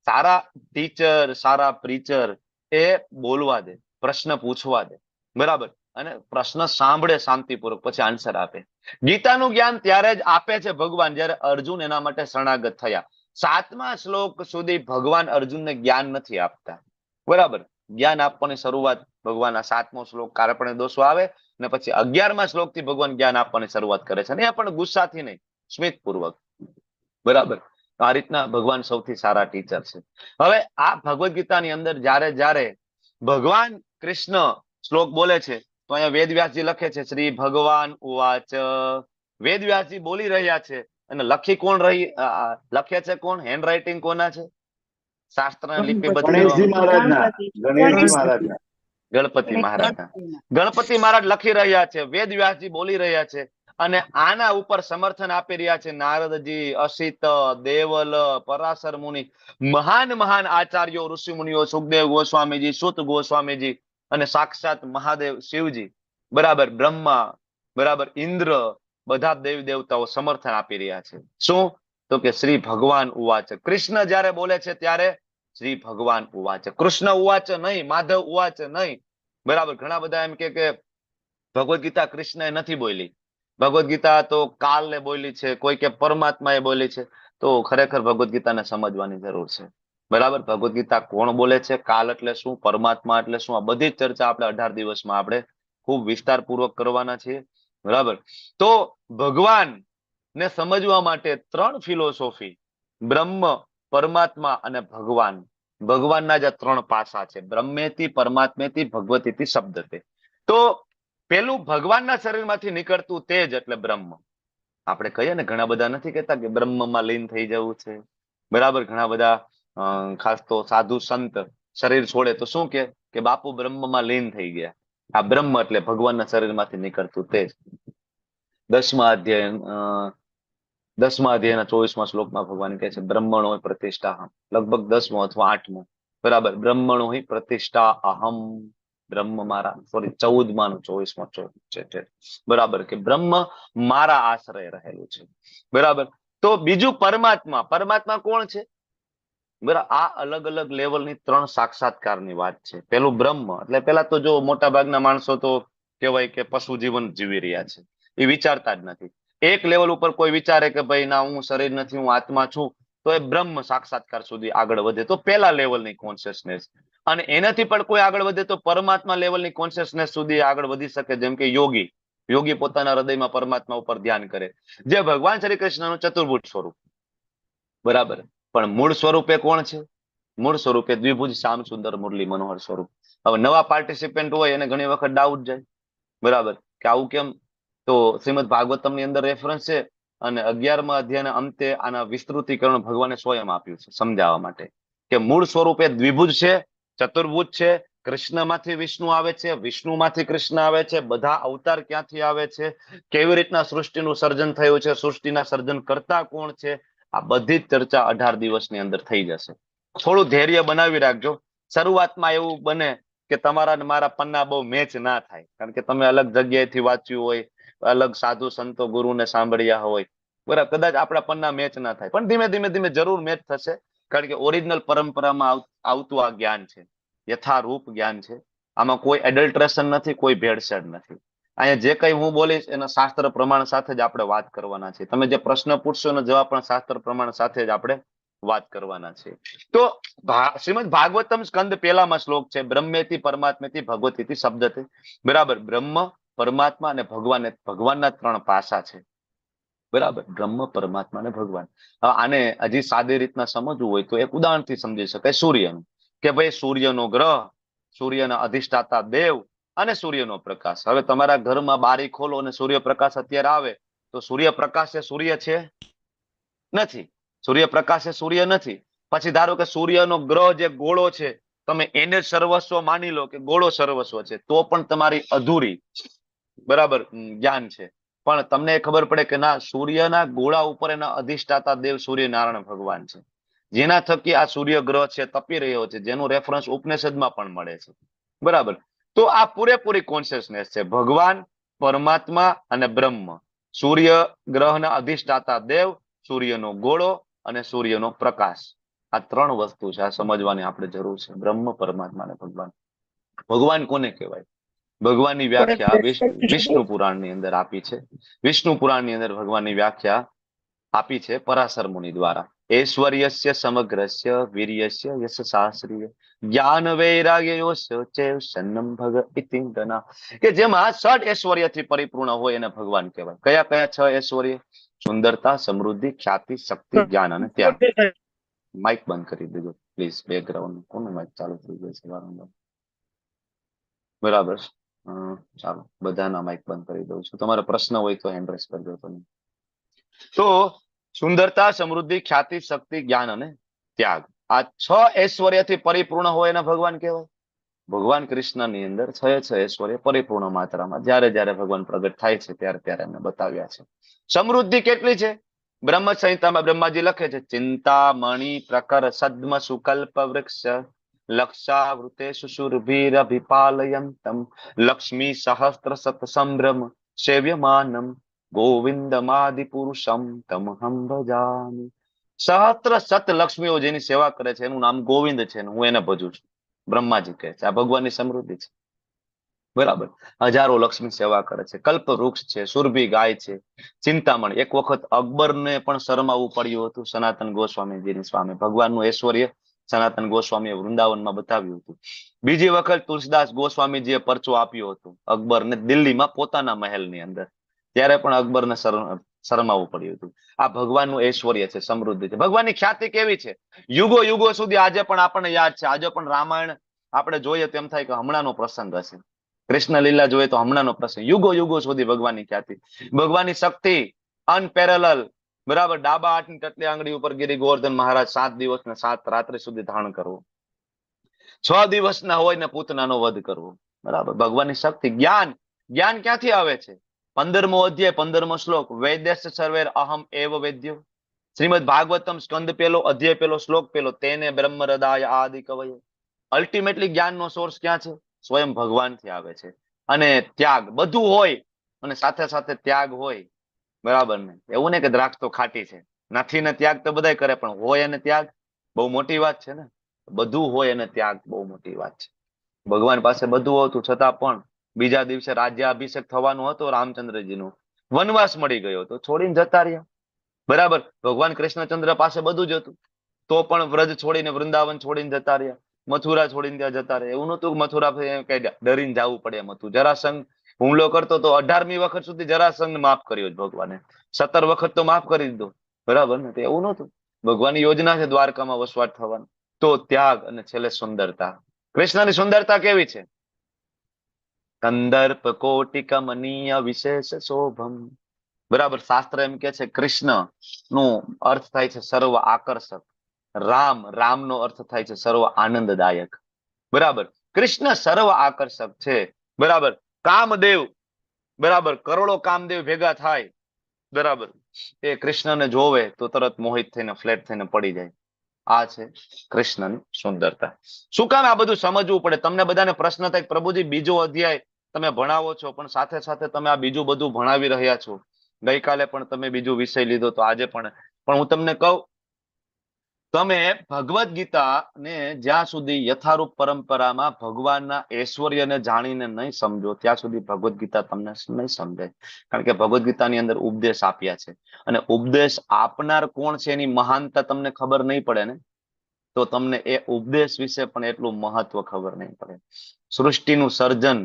સારા ટીચર, સારા પ્રીચર એ બોલવા દે, પ્રશ્ન પૂછવા દે. બરાબર, અને પ્રશ્ન સાંભળે શાંતિપૂર્વક, પછી આન્સર આપે. ગીતાનું જ્ઞાન ત્યારે જ આપે છે ભગવાન જ્યારે અર્જુન એના માટે શરણાગત થયા. 7મા શ્લોક સુધી ભગવાન અર્જુનને જ્ઞાન નથી આપતા. બરાબર, જ્ઞાન આપવાની શરૂઆત ભગવાનના 7મો શ્લોક કારપણે દોષો આવે અને પછી 11મા શ્લોક થી ભગવાન જ્ઞાન આપવાની શરૂઆત કરે છે, અને એ પણ ગુસ્સાથી નહીં, સ્મિત પૂર્વક. બરાબર. આ રીતના ભગવાન સૌથી સારા ટીચર છે. હવે આ ભગવદ ગીતાની અંદર જ્યારે ભગવાન કૃષ્ણ શ્લોક બોલે છે તો અહીંયા વેદવ્યાસજી લખે છે શ્રી ભગવાન ઉવાચ. વેદવ્યાસજી બોલી રહ્યા છે અને લખે છે કોણ? હેન્ડરાઇટિંગ કોના છે? શાસ્ત્રના લિપિબદ્ધ ગણેશજી કરવામાં મહારાજના ગણેશજી મહારાજના ગણપતિ મહારાજના ગણપતિ મહારાજ લખી રહ્યા છે, વેદવ્યાસજી બોલી રહ્યા છે, અને આના ઉપર સમર્થન આપી રહ્યા છે નારદજી, અસિત, દેવલ, પરાશર મુનિ, મહાન આચાર્યો, ઋષિ મુનિઓ, સુખદેવ ગોસ્વામીજી, સુત ગોસ્વામીજી અને સાક્ષાત મહાદેવ શિવજી, બરાબર, બ્રહ્મા, બરાબર, ઇન્દ્ર, બધા દેવી દેવતાઓ સમર્થન આપી રહ્યા છે. શું? તો કે શ્રી ભગવાન ઉવાચ. કૃષ્ણ જ્યારે બોલે છે ત્યારે શ્રી ભગવાન ઉવાચ. કૃષ્ણ ઉવાચ નહીં, માધવ ઉવાચ નહીં. બરાબર. ઘણા બધા એમ કે ભગવદ ગીતા કૃષ્ણએ નથી બોલી, ભગવદ ગીતા તો કાલને બોલી છે, કોઈ કે પરમાત્માએ બોલી છે. તો ખરેખર ભગવદ ગીતાને સમજવાની જરૂર છે. બરાબર. ભગવદ ગીતા કોણ બોલે છે, કાલ એટલે શું, પરમાત્મા એટલે શું, આ બધી જ ચર્ચા આપણે 18 દિવસમાં આપણે ખૂબ વિસ્તારપૂર્વક કરવાના છીએ. બરાબર. તો ભગવાન ને સમજવા માટે 3 ફિલોસોફી, બ્રહ્મ, પરમાત્મા અને ભગવાન. ભગવાનના જે 3 પાસા છે, બ્રહ્મેતિ, પરમાત્મેતિ, ભગવતીતિ શબ્દતે. તો પેલું ભગવાનના શરીરમાંથી નીકળતું તેજ એટલે બ્રહ્મ. આપણે કહીએ ને, ઘણા બધા નથી કહેતા કે બ્રહ્મમાં લીન થઈ જવું છે. બરાબર. ઘણા બધા ખાસ તો સાધુ સંત શરીર છોડે તો શું કે બાપુ બ્રહ્મમાં લીન થઈ ગયા. આ બ્રહ્મ એટલે ભગવાનના શરીરમાંથી નીકળતું તેજ. 10મા અધ્યાયના 24મા શ્લોકમાં ભગવાન કહે છે બ્રહ્મણો પ્રતિષ્ઠા, લગભગ 10મો અથવા 8મો. બરાબર. બ્રહ્મણો પ્રતિષ્ઠા અહમ, બ્રહ્મ મારા, સોરી 14માં 24માં છે. બરાબર. કે બ્રહ્મ મારા આશ્રય રહેલું છે. બરાબર. તો બીજું પરમાત્મા. પરમાત્મા કોણ છે? બરાબર. આ અલગ અલગ લેવલની 3 સાક્ષાત્કારની વાત છે. પેલું બ્રહ્મ એટલે પેલા તો જો મોટા ભાગના માણસો તો કહેવાય કે પશુ જીવન જીવી રહ્યા છે, એ વિચારતા જ નથી. એક લેવલ ઉપર કોઈ વિચારે કે ભાઈ ના, હું શરીર નથી, હું આત્મા છું, તો એ બ્રહ્મ સાક્ષાત્કાર સુધી આગળ વધે તો પેલા લેવલની કોન્શિયસનેસ, અને એનાથી પણ કોઈ આગળ વધે તો પરમાત્મા લેવલની કોન્શિયસનેસ સુધી આગળ વધી શકે. જેમ કે યોગી પોતાના હૃદયમાં પરમાત્મા ઉપર ધ્યાન કરે, જે ભગવાન શ્રી કૃષ્ણનું ચતુર્ભુજ સ્વરૂપ. બરાબર. પણ મૂળ સ્વરૂપે કોણ છે? મૂળ સ્વરૂપે દ્વિભુજ શ્યામ સુંદર મુરલી મનોહર સ્વરૂપ. હવે નવા પાર્ટિસિપન્ટ હોય એને ઘણી વખત ડાઉટ જાય. બરાબર. કે આવું કેમ? તો શ્રીમદ ભાગવતમની અંદર રેફરન્સ છે, અને 11મા અધ્યાયના અંતે આના વિસ્તૃતિકરણ ભગવાને સ્વયં આપ્યું છે સમજાવવા માટે કે મૂળ સ્વરૂપે દ્વિભુજ છે, ચતુર્ભુજ છે. કૃષ્ણમાંથી વિષ્ણુ આવે છે, વિષ્ણુમાંથી કૃષ્ણ આવે છે. બધા અવતાર ક્યાંથી આવે છે, કેવી રીતના સૃષ્ટિનું સર્જન થયું છે, સૃષ્ટિના સર્જન કરતા કોણ છે, આ બધી જ ચર્ચા 18 દિવસની અંદર થઈ જશે. થોડું ધૈર્ય બનાવી રાખજો. શરૂઆતમાં એવું બને કે તમારા ને મારા પન્ના બહુ મેચ ના થાય, કારણ કે તમે અલગ જગ્યાએથી વાંચ્યું હોય, અલગ સાધુ સંતો ગુરુને સાંભળ્યા હોય. બરાબર. કદાચ આપણા પન્ના મેચ ના થાય, પણ ધીમે ધીમે જરૂર મેચ થશે, કારણ કે ઓરિજિનલ પરંપરામાં આવતું આ જ્ઞાન છે, યથારૂપ જ્ઞાન છે. આમાં કોઈ એડલ્ટ્રેશન નથી, કોઈ ભેળસેળ નથી. અહીંયા જે કંઈ હું બોલીશ એના શાસ્ત્ર પ્રમાણ સાથે જ આપણે વાત કરવાના છે. તમે જે પ્રશ્ન પૂછશો એનો જવાબ પણ શાસ્ત્ર પ્રમાણ સાથે જ આપણે વાત કરવાના છે. તો શ્રીમદ ભાગવતમ સ્કંદ 1માં શ્લોક છે બ્રહ્મેતિ પરમાત્મેતિ ભગવતીતિ શબ્દતે. બરાબર. બ્રહ્મ, પરમાત્મા અને ભગવાનના 3 પાસા છે. બરાબર. બ્રહ્મ, પરમાત્મા અને ભગવાન. આને હજી સાદી રીતના સમજવું હોય તો એક ઉદાહરણથી સમજી શકાય સૂર્યનું, કે ભાઈ સૂર્યનો ગ્રહ, સૂર્યના અધિષ્ઠાતા દેવ અને સૂર્યનો પ્રકાશ. હવે તમારા ઘરમાં બારી ખોલો અને સૂર્યપ્રકાશ અત્યારે આવે તો સૂર્યપ્રકાશ એ સૂર્ય છે? નથી. સૂર્યપ્રકાશ એ સૂર્ય નથી. પછી ધારો કે સૂર્યનો ગ્રહ જે ગોળો છે, તમે એને સર્વસ્વ માની લો કે ગોળો સર્વસ્વ છે, તો પણ તમારી અધૂરી, બરાબર, જ્ઞાન છે. પણ તમને ખબર પડે કે ના, સૂર્યના ગોળા ઉપર એના અધિષ્ઠાતા દેવ સૂર્યનારાયણ ભગવાન છે, જેના થકી આ સૂર્ય ગ્રહ છે તપી રહ્યો છે, જેનું રેફરન્સ ઉપનિષદમાં પણ મળે છે. બરાબર. તો આ પૂરેપૂરી કોન્શિયસનેસ છે. ભગવાન, પરમાત્મા અને બ્રહ્મ, સૂર્ય ગ્રહના અધિષ્ઠાતા દેવ, સૂર્યનો ગોળો અને સૂર્યનો પ્રકાશ. આ 3 વસ્તુ છે, આ સમજવાની આપણે જરૂર છે. બ્રહ્મ, પરમાત્મા અને ભગવાન. ભગવાન કોને કહેવાય? ભગવાનની વ્યાખ્યા વિષ્ણુ પુરાણની અંદર આપી છે. વિષ્ણુ પુરાણની અંદર ભગવાનની વ્યાખ્યા આપી છે પરાશર મુનિ દ્વારા. ऐश्वर्यस्य समग्रस्य वीर्यस्य यश शास्त्रीय જ્ઞાન વૈરાગ્યોસ્ય ચૈવ સન્નમ ભગ ઇતિ ગના. કે જેમાં ષડ ઐશ્વર્યથી પરિપૂર્ણ હોય એને ભગવાન કહેવાય. કયા કયા 6 ઐશ્વર્ય? સુંદરતા, સમૃદ્ધિ, ખ્યાતિ, શક્તિ, જ્ઞાન અને ત્યાગ. માઇક બંધ કરી દેજો પ્લીઝ. બેકગ્રાઉન્ડ કોનું માઇક ચાલુ થઈ ગયું છે વારંવાર? બરાબર. ચાલો, બધાના માઇક બંધ કરી દઉં છું. તમારો પ્રશ્ન હોય તો હેન્ડ રેઝ કરજો તમે. તો સુંદરતા, સમૃદ્ધિ, ખ્યાતિ, શક્તિ, જ્ઞાન અને ત્યાગ, આ 6 ઐશ્વર્યથી પરિપૂર્ણ હોય એને ભગવાન કહેવાય. ભગવાન કૃષ્ણની અંદર 6 ઐશ્વર્ય પરિપૂર્ણ માત્રામાં જ્યારે જ્યારે ભગવાન પ્રગટ થાય છે ત્યારે ત્યારે એમને બતાવ્યા છે. સમૃદ્ધિ કેટલી છે? બ્રહ્મ સંહિતામાં બ્રહ્માજી લખે છે, ચિંતામણી પ્રકર સદ્મ સુકલ્પ વૃક્ષ લક્ષાવૃતે સુશુર્ભીરભિપાલયંતમ લક્ષ્મી સહસ્ત્ર સત સંભ્રમ સેવ્યમાનમ ગોવિંદમાદિ પુરુષમ તમહમ ભજામિ. સહસ્ત્ર સત લક્ષ્મીઓ જેની સેવા કરે છે એનું નામ ગોવિંદ છે, હું એને ભજું છું. બ્રહ્માજી કહે છે આ ભગવાનની સમૃદ્ધિ છે. બરાબર. હજારો લક્ષ્મી સેવા કરે છે. કલ્પ વૃક્ષ છે, સુરભી ગાય છે, ચિંતામણી. એક વખત અકબરને પણ શરમાવવું પડ્યું હતું સનાતન ગોસ્વામીજીની સામે. ભગવાનનું ઐશ્વર્ય સનાતન ગોસ્વામીએ વૃંદાવનમાં બતાવ્યું હતું. બીજી વખત તુલસીદાસ ગોસ્વામીજીએ પરચો આપ્યો હતો અકબરને દિલ્હીમાં પોતાના મહેલની અંદર. ત્યારે પણ અકબરને શરમાવવું પડ્યું હતું. આ ભગવાનનું ઐશ્વર્ય છે, સમૃદ્ધિ છે. ભગવાનની ખ્યાતિ કેવી છે? યુગો યુગો સુધી આજે પણ આપણને યાદ છે. આજે પણ રામાયણ આપણે જોઈએ તેમ થાય કે હમણાંનો પ્રસંગ હશે. કૃષ્ણ લીલા જોઈએ તો હમણાંનો પ્રસંગ. યુગો યુગો સુધી ભગવાનની ખ્યાતિ, ભગવાનની શક્તિ અનપેરેલલ. બરાબર. ડાબા હાથની ટટલી આંગળી ઉપર ગિરી ગોવર્ધન મહારાજ 7 દિવસ ને 7 રાત્રિ સુધી ધારણ કરવો. 6 દિવસના હોય ને પૂતનાનો વધ કરવો. બરાબર. ભગવાનની શક્તિ. જ્ઞાન. જ્ઞાન ક્યાંથી આવે છે? 15મો અધ્યાય 15મો શ્લોક, વૈદ્યસ્ય સર્વેર અહમ એવ વેદ્યો. શ્રીમદ ભાગવતમ સ્કંદ પહેલો અધ્યાય પહેલો શ્લોક પહેલો, તેને બ્રહ્મ હૃદય આદિ કવય. અલ્ટિમેટલી જ્ઞાનનો સોર્સ ક્યાં છે? સ્વયં ભગવાનથી આવે છે. અને ત્યાગ. બધું હોય અને સાથે સાથે ત્યાગ હોય. બરાબર ને? એવું ને કે દ્રાક્ષ તો ખાટી છે, નથી ને ત્યાગ તો બધાય કરે, પણ હોય અને ત્યાગ બહુ મોટી વાત છે ને. બધું હોય અને ત્યાગ બહુ મોટી વાત છે. ભગવાન પાસે બધું હતું છતાં પણ બીજા દિવસે રાજ્યાભિષેક થવાનું હતો રામચંદ્રજીનું, વનવાસ મળી ગયો તો છોડીને જતા રહ્યા. બરાબર. ભગવાન કૃષ્ણચંદ્ર પાસે બધું જ હતું તો પણ વ્રજ છોડીને વૃંદાવન છોડીને જતા રહ્યા, મથુરા છોડીને ત્યાં જતા રહ્યા. એવું નતું મથુરા કઈ ડરીને જવું પડે એમ હતું. જરાસંઘ હુમલો કરતો તો 18મી વખત સુધી જરાસંઘને માફ કર્યો ભગવાને. 17 વખત તો માફ કરી દીધો. બરાબર ને? એવું નતું. ભગવાનની યોજના છે દ્વારકામાં વસવાટ થવાનું. તો ત્યાગ અને છેલ્લે સુંદરતા. કૃષ્ણની સુંદરતા કેવી છે? કંદર્પ કોટિ કમનીય વિશેષ શોભમ. બરાબર. શાસ્ત્ર એમ કે છે કૃષ્ણ નો અર્થ થાય છે સર્વ આકર્ષક. રામનો અર્થ થાય છે સર્વ આનંદદાયક. બરાબર. કૃષ્ણ સર્વ આકર્ષક છે. બરાબર. કામદેવ. બરાબર. કરોડો કામદેવ ભેગા થાય. બરાબર. એ કૃષ્ણને જોવે તો તરત મોહિત થઈને ફ્લેટ થઈને પડી જાય. આ છે કૃષ્ણની સુંદરતા. શું કામ આ બધું સમજવું પડે? તમને બધાને પ્રશ્ન થાય પ્રભુજી બીજો અધ્યાય તમે ભણાવો છો પણ સાથે સાથે તમે આ બીજું બધું ભણાવી રહ્યા છો. ગઈકાલે પણ તમે બીજો વિષય લીધો તો આજે પણ હું તમને કહું, તમે ભગવદ ગીતાને જ્યાં સુધી યથારૂપ પરંપરામાં ભગવાનના ઐશ્વર્યને જાણીને નહીં સમજો ત્યાં સુધી ભગવદ ગીતા તમને નહીં સમજાય. કારણ કે ભગવદ ગીતાની અંદર ઉપદેશ આપ્યા છે અને ઉપદેશ આપનાર કોણ છે એની મહાનતા તમને ખબર નહીં પડે ને તો તમને એ ઉપદેશ વિશે પણ એટલું મહત્વ ખબર નહીં પડે. સૃષ્ટિનું સર્જન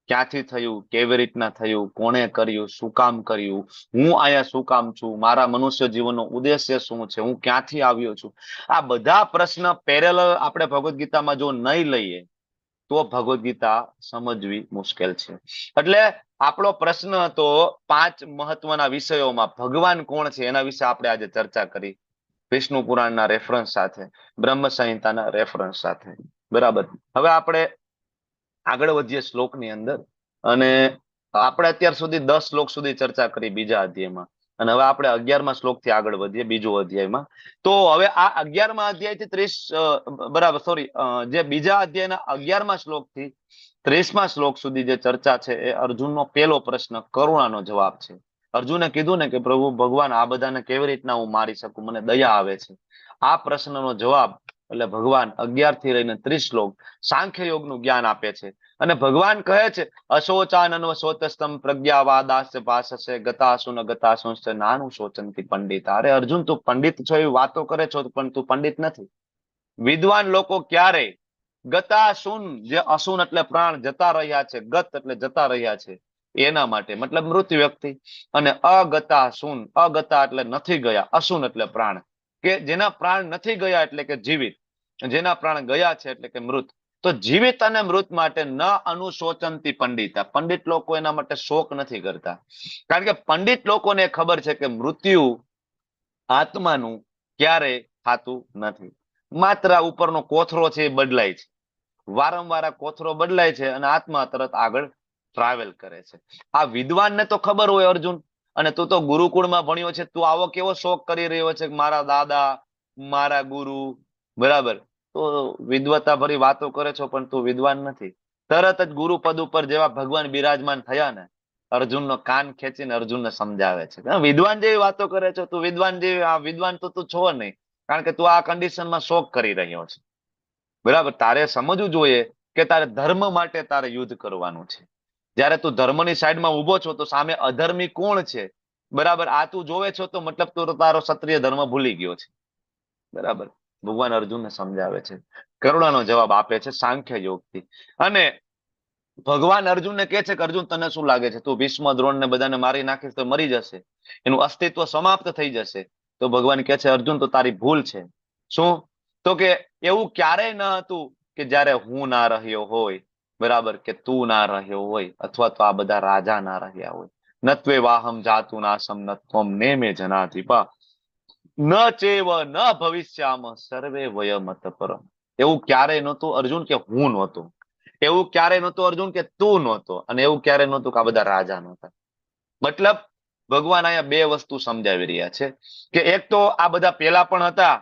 ક્યાંથી થયું, કેવી રીતના થયું, કોણે કર્યું, શું કામ કર્યું, હું અહીંયા શું કામ છું, મારા મનુષ્ય જીવનનો ઉદ્દેશ્ય શું છે, હું ક્યાંથી આવ્યો છું, આ બધા પ્રશ્ન પેરેલલ આપણે ભગવદ ગીતામાં જો નહીં લઈએ તો ભગવદ ગીતા સમજવી મુશ્કેલ છે. એટલે આપણો પ્રશ્ન હતો 5 મહત્વના વિષયોમાં ભગવાન કોણ છે એના વિશે આપણે આજે ચર્ચા કરી. વિષ્ણુ પુરાણના રેફરન્સ સાથે, બ્રહ્મ સંહિતાના રેફરન્સ સાથે. બરાબર. હવે આપણે આગળ વધીએ શ્લોકની અંદર અને આપણે અત્યાર સુધી 10 શ્લોક સુધી ચર્ચા કરી બીજા અધ્યાયમાં અને હવે આપણે 11મા શ્લોકથી આગળ વધીએ બીજો અધ્યાયમાં. તો હવે આ 11મા અધ્યાયથી 30 બરાબર સોરી જે બીજા અધ્યાયના 11મા શ્લોકથી 30મા શ્લોક સુધી જે ચર્ચા છે એ અર્જુનનો પહેલો પ્રશ્ન કરુણાનો જવાબ છે. અર્જુને કીધું ને કે પ્રભુ ભગવાન આ બધાને કેવી રીતના હું મારી શકું, મને દયા આવે છે. આ પ્રશ્નનો જવાબ એટલે ભગવાન 11 થી લઈને 30 શ્લોક સાંખ્ય યોગનું જ્ઞાન આપે છે અને ભગવાન કહે છે અશોચાનન્વ શોતસ્તમ પ્રજ્ઞાવાદાસ્ય ભાષસે ગતાસુન ગતાસુંશ્ચ નાનું શોચંતી પંડિત. અરે અર્જુન, તું પંડિત છો એવી વાતો કરે છો પણ તું પંડિત નથી. વિદ્વાન લોકો ક્યારે ગતાસુન, જે અસુન એટલે પ્રાણ જતા રહ્યા છે, ગત એટલે જતા રહ્યા છે એના માટે, મતલબ મૃત વ્યક્તિ. અને અગતાસુન, અગતા એટલે નથી ગયા, અસુન એટલે પ્રાણ, કે જેના પ્રાણ નથી ગયા એટલે કે જીવિત, જેના પ્રાણ ગયા છે એટલે કે મૃત. તો જીવિત અને મૃત માટે ન અનુશોચંતી પંડિતા, પંડિત લોકો એના માટે શોક નથી કરતા. કારણ કે પંડિત લોકોને ખબર છે કે મૃત્યુ આત્માનું ક્યારે થતું નથી. માત્ર આ ઉપરનો કોથરો છે એ બદલાય છે, વારંવાર આ કોથરો બદલાય છે અને આત્મા તરત આગળ ટ્રાવેલ કરે છે. આ વિદ્વાનને તો ખબર હોય અર્જુન, અને તું તો ગુરુકુળમાં ભણ્યો છે, તું આવો કેવો શોક કરી રહ્યો છે કે મારા દાદા, મારા ગુરુ, બરાબર? તો વિદ્વતા ભરી વાતો કરે છો પણ તું વિદ્વાન નથી. તરત જ ગુરુ પદ ઉપર જેવા ભગવાન બિરાજમાન થયા ને, અર્જુનનો કાન ખેંચીને અર્જુનને સમજાવે છે વિદ્વાન જેવી વાતો કરે છો, તું વિદ્વાન જેવી, આ વિદ્વાન તો તું છો નહીં, કારણ કે તું આ કન્ડિશનમાં શોક કરી રહ્યો છે. બરાબર? તારે સમજવું જોઈએ કે તારે ધર્મ માટે તારે યુદ્ધ કરવાનું છે. જયારે તું ધર્મની સાઈડમાં ઉભો છો તો સામે અધર્મી કોણ છે, બરાબર, આ તું જોવે છો, તો મતલબ તું તારો ક્ષત્રિય ધર્મ ભૂલી ગયો છે. બરાબર? ભગવાન અર્જુનને સમજાવે છે, કરુણાનો જવાબ આપે છે સાંખ્ય યોગથી. અને ભગવાન અર્જુનને કહે છે કે અર્જુન, તને શું લાગે છે, તું ભીષ્મ, દ્રોણને બધાને મારી નાખીશ તો મરી જશે, એનું અસ્તિત્વ સમાપ્ત થઈ જશે? તો ભગવાન કહે છે અર્જુન, તો તારી ભૂલ છે. શું? તો કે એવું ક્યારેય ન હતું કે જ્યારે હું ના રહ્યો હોય, બરાબર, કે તું ના રહ્યો હોય, અથવા તો આ બધા રાજા ના રહ્યા હોય. નત્વે વાહમ જાતુ નાસમ નત્વમ નેમે જનાધિપા ન ચેવ ન ભવિષ્યામ સર્વે વયમત પરમ. એવું ક્યારેય નહોતું અર્જુન કે હું નહોતો, એવું ક્યારેય નહોતું અર્જુન કે તું નહોતો, અને એવું ક્યારેય નહોતું કે આ બધા રાજા નહોતા. મતલબ ભગવાન અહીંયા બે વસ્તુ સમજાવી રહ્યા છે કે એક તો આ બધા પેલા પણ હતા,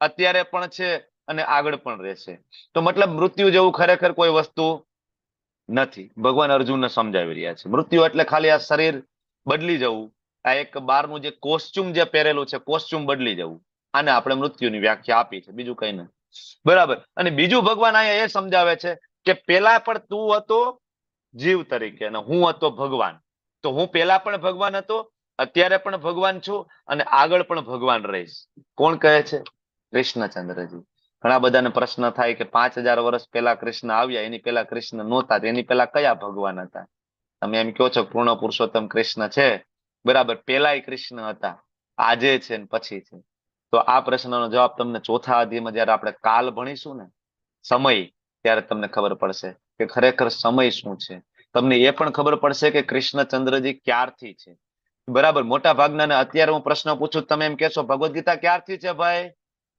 અત્યારે પણ છે અને આગળ પણ રહેશે. તો મતલબ મૃત્યુ જેવું ખરેખર કોઈ વસ્તુ નથી. ભગવાન અર્જુનને સમજાવી રહ્યા છે મૃત્યુ એટલે ખાલી આ શરીર બદલી જવું, આ એક બહારનું જે કોસ્ચ્યુમ જે પહેરેલું છે, કોસ્ચ્યુમ બદલી જવું, આને આપણે મૃત્યુની વ્યાખ્યા આપી છે, બીજું કઈ નહીં. બરાબર? અને બીજું ભગવાન અહીંયા એ સમજાવે છે કે પેલા પણ તું હતો જીવ તરીકે અને હું હતો ભગવાન. તો હું પેલા પણ ભગવાન હતો, અત્યારે પણ ભગવાન છું અને આગળ પણ ભગવાન રહીશ. કોણ કહે છે? કૃષ્ણચંદ્રજી. ઘણા બધાને પ્રશ્ન થાય કે 5000 વર્ષ પહેલા કૃષ્ણ આવ્યા, એની પહેલા કૃષ્ણ નહોતા, એની પહેલા કયા ભગવાન હતા? તમે એમ કહો છો પૂર્ણ પુરુષોત્તમ કૃષ્ણ છે, બરાબર, પેલાય કૃષ્ણ હતા, આજે છે ને પછી છે. તો આ પ્રશ્નનો જવાબ તમને ચોથા અધ્યાયમાં જયારે આપણે કાલ ભણીશું ને, સમય, ત્યારે તમને ખબર પડશે કે ખરેખર સમય શું છે. તમને એ પણ ખબર પડશે કે કૃષ્ણચંદ્રજી ક્યારથી છે. બરાબર? મોટા ભાગના અત્યારે હું પ્રશ્ન પૂછું, તમે એમ કહેશો ભગવદ ગીતા ક્યારથી છે ભાઈ?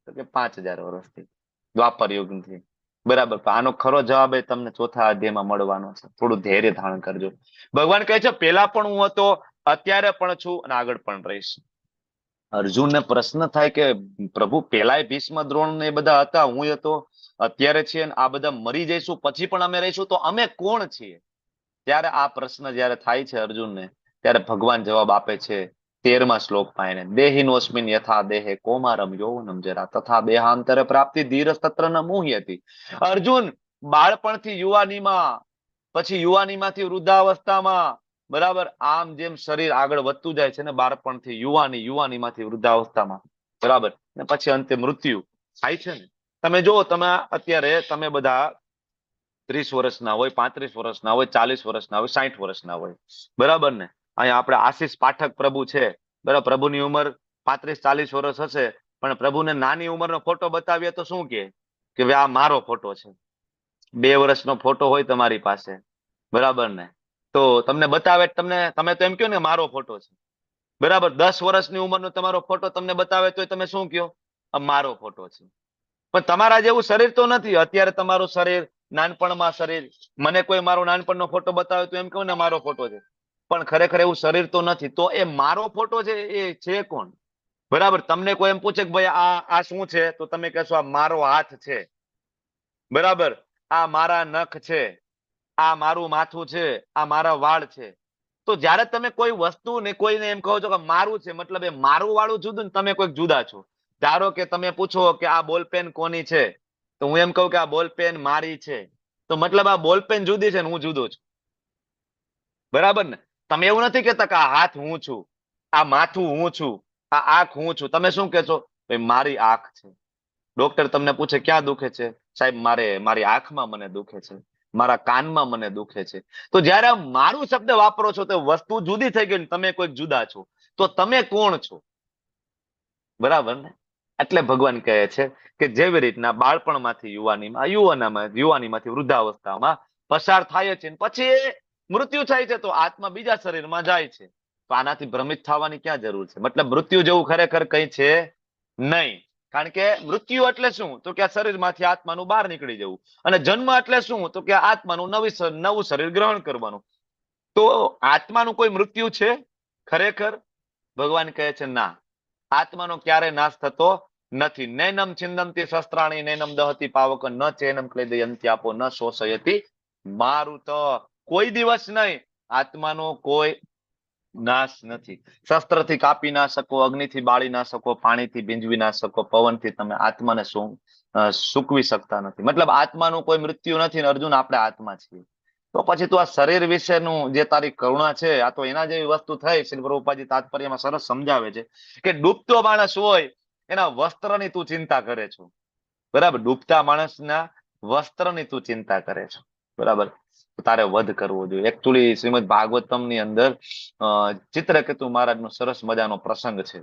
તો કે 5000 વર્ષથી, દ્વાપર યુગથી. બરાબર? આનો ખરો જવાબ એ તમને ચોથા અધ્યાયમાં મળવાનો છે. થોડું ધૈર્ય ધારણ કરજો. ભગવાન કહે છે પેલા પણ હું હતો, અત્યારે પણ છું અને આગળ પણ રહીશ. અર્જુનને પ્રશ્ન થાય કે પ્રભુ, પેલાય ભીષ્મ, દ્રોણ ને એ બધા હતા, હું હતો, અત્યારે છીએ, આ બધા મરી જઈશું પછી પણ અમે રહીશું, તો અમે કોણ છીએ? ત્યારે આ પ્રશ્ન જયારે થાય છે અર્જુનને, ત્યારે ભગવાન જવાબ આપે છે 13મા શ્લોકમાં એને, દેહિનોસ્મિન યથા દેહે કૌમારમ યૌવનમ જરા તથા દેહાંતરે પ્રાપ્તિ ધીરસ તત્ર ન મુહ્યતિ. અર્જુન, બાળપણથી યુવાનીમાં, પછી યુવાનીમાંથી વૃદ્ધાવસ્થામાં, બરાબર, આમ જેમ શરીર આગળ વધતું જાય છે ને, બાળપણથી યુવાની, યુવાનીમાંથી વૃદ્ધાવસ્થામાં, બરાબર, ને પછી અંતે મૃત્યુ થાય છે ને. તમે જુઓ, તમે અત્યારે તમે બધા 30 વર્ષના હોય, 35 વર્ષના હોય, 40 વર્ષના હોય, 60 વર્ષના હોય, બરાબર ને? અહીંયા આપણે આશીષ પાઠક પ્રભુ છે, બરાબર, પ્રભુની ઉંમર 35-40 વર્ષ હશે, પણ પ્રભુને નાની ઉંમરનો ફોટો બતાવીએ તો શું કે ભાઈ આ મારો ફોટો છે. 2 વર્ષનો ફોટો હોય તમારી પાસે, બરાબર ને, તો તમને બતાવે, તમે તો એમ કહો ને મારો ફોટો છે, બરાબર. 10 વર્ષની ઉંમરનો તમારો ફોટો તમને બતાવે તો તમે શું કહો? આ મારો ફોટો છે. પણ તમારા જેવું શરીર તો નથી. અત્યારે તમારું શરીર, નાનપણમાં શરીર, મને કોઈ મારો નાનપણનો ફોટો બતાવે તો એમ કહું ને મારો ફોટો છે, પણ ખરેખર એવું શરીર તો નથી. તો એ મારો ફોટો છે, એ છે કોણ? બરાબર? તમને કોઈ એમ પૂછે કે ભાઈ આ શું છે, તો તમે કહેશો આ મારો હાથ છે, બરાબર, આ મારા નખ છે, આ મારું માથું છે, આ મારા વાળ છે. તો જયારે તમે કોઈ વસ્તુ ને કોઈને એમ કહો છો કે મારું છે, મતલબ એ મારું વાળું જુદું ને તમે કોઈક જુદા છો. ધારો કે તમે પૂછો કે આ બોલપેન કોની છે, તો હું એમ કહું કે આ બોલપેન મારી છે, તો મતલબ આ બોલપેન જુદી છે ને હું જુદો છું. બરાબર ને? તમે એવું નથી કહેતા કે આ હાથ હું છું, આ માથું હું છું, આ આંખ હું છું. તમે શું કહે છો? ભાઈ મારી આંખ છે. ડોક્ટર તમને પૂછે ક્યાં દુખે છે? સાહેબ મારી આંખમાં મને દુખે છે, મારા કાનમાં મને દુખે છે. તો જયારે મારું શબ્દ વાપરો છો તો વસ્તુ જુદી થઈ ગઈ, તમે કોઈક જુદા છો. તો તમે કોણ છો? બરાબર ને? એટલે ભગવાન કહે છે કે જેવી રીતના બાળપણમાંથી યુવાનીમાંથી વૃદ્ધાવસ્થામાં પસાર થાય છે, પછી મૃત્યુ થાય છે, તો આત્મા બીજા શરીરમાં જાય છે. તો આનાથી ભ્રમિત થવાની ક્યાં જરૂર છે? મતલબ મૃત્યુ જેવું ખરેખર કઈ છે નહીં. કારણ કે મૃત્યુ એટલે શું? તો કે આ શરીરમાંથી આત્માનું બહાર નીકળી જવું. અને જન્મ એટલે શું? તો કે આત્માનું નવું શરીર ગ્રહણ કરવાનું. તો આત્માનું કોઈ મૃત્યુ છે ખરેખર? ભગવાન કહે છે ના, આત્માનો ક્યારે નાશ થતો નથી. નૈનમ છિંદંતી શસ્ત્રાણી નૈનમ દહતી પાવક ન ચેનમ ક્લેદયંતી આપો ન શોષયતી મારુત. કોઈ દિવસ નહીં, આત્માનો કોઈ નાશ નથી. શસ્ત્રથી કાપી ના શકો, અગ્નિથી બાળી ના શકો, પાણીથી ભીંજવી ના શકો, પવનથી તમે આત્માને સૂકવી શકતા નથી. મતલબ આત્માનું કોઈ મૃત્યુ નથી ને અર્જુન આપણે આત્મા છીએ. તો પછી તું આ શરીર વિશેનું જે તારી કરુણા છે, આ તો એના જેવી વસ્તુ થઈ. શ્રી પ્રભુપાદજી તાત્પર્યમાં સરસ સમજાવે છે કે ડૂબતો માણસ હોય એના વસ્ત્રની તું ચિંતા કરે છો. બરાબર? ડૂબતા માણસના વસ્ત્રની તું ચિંતા કરે છો. બરાબર? તારે વધ કરવો જોઈએ. એકચ્યુઅલી શ્રીમદ ભાગવતમની અંદર ચિત્રકેતુ મહારાજનો સરસ મજાનો પ્રસંગ છે.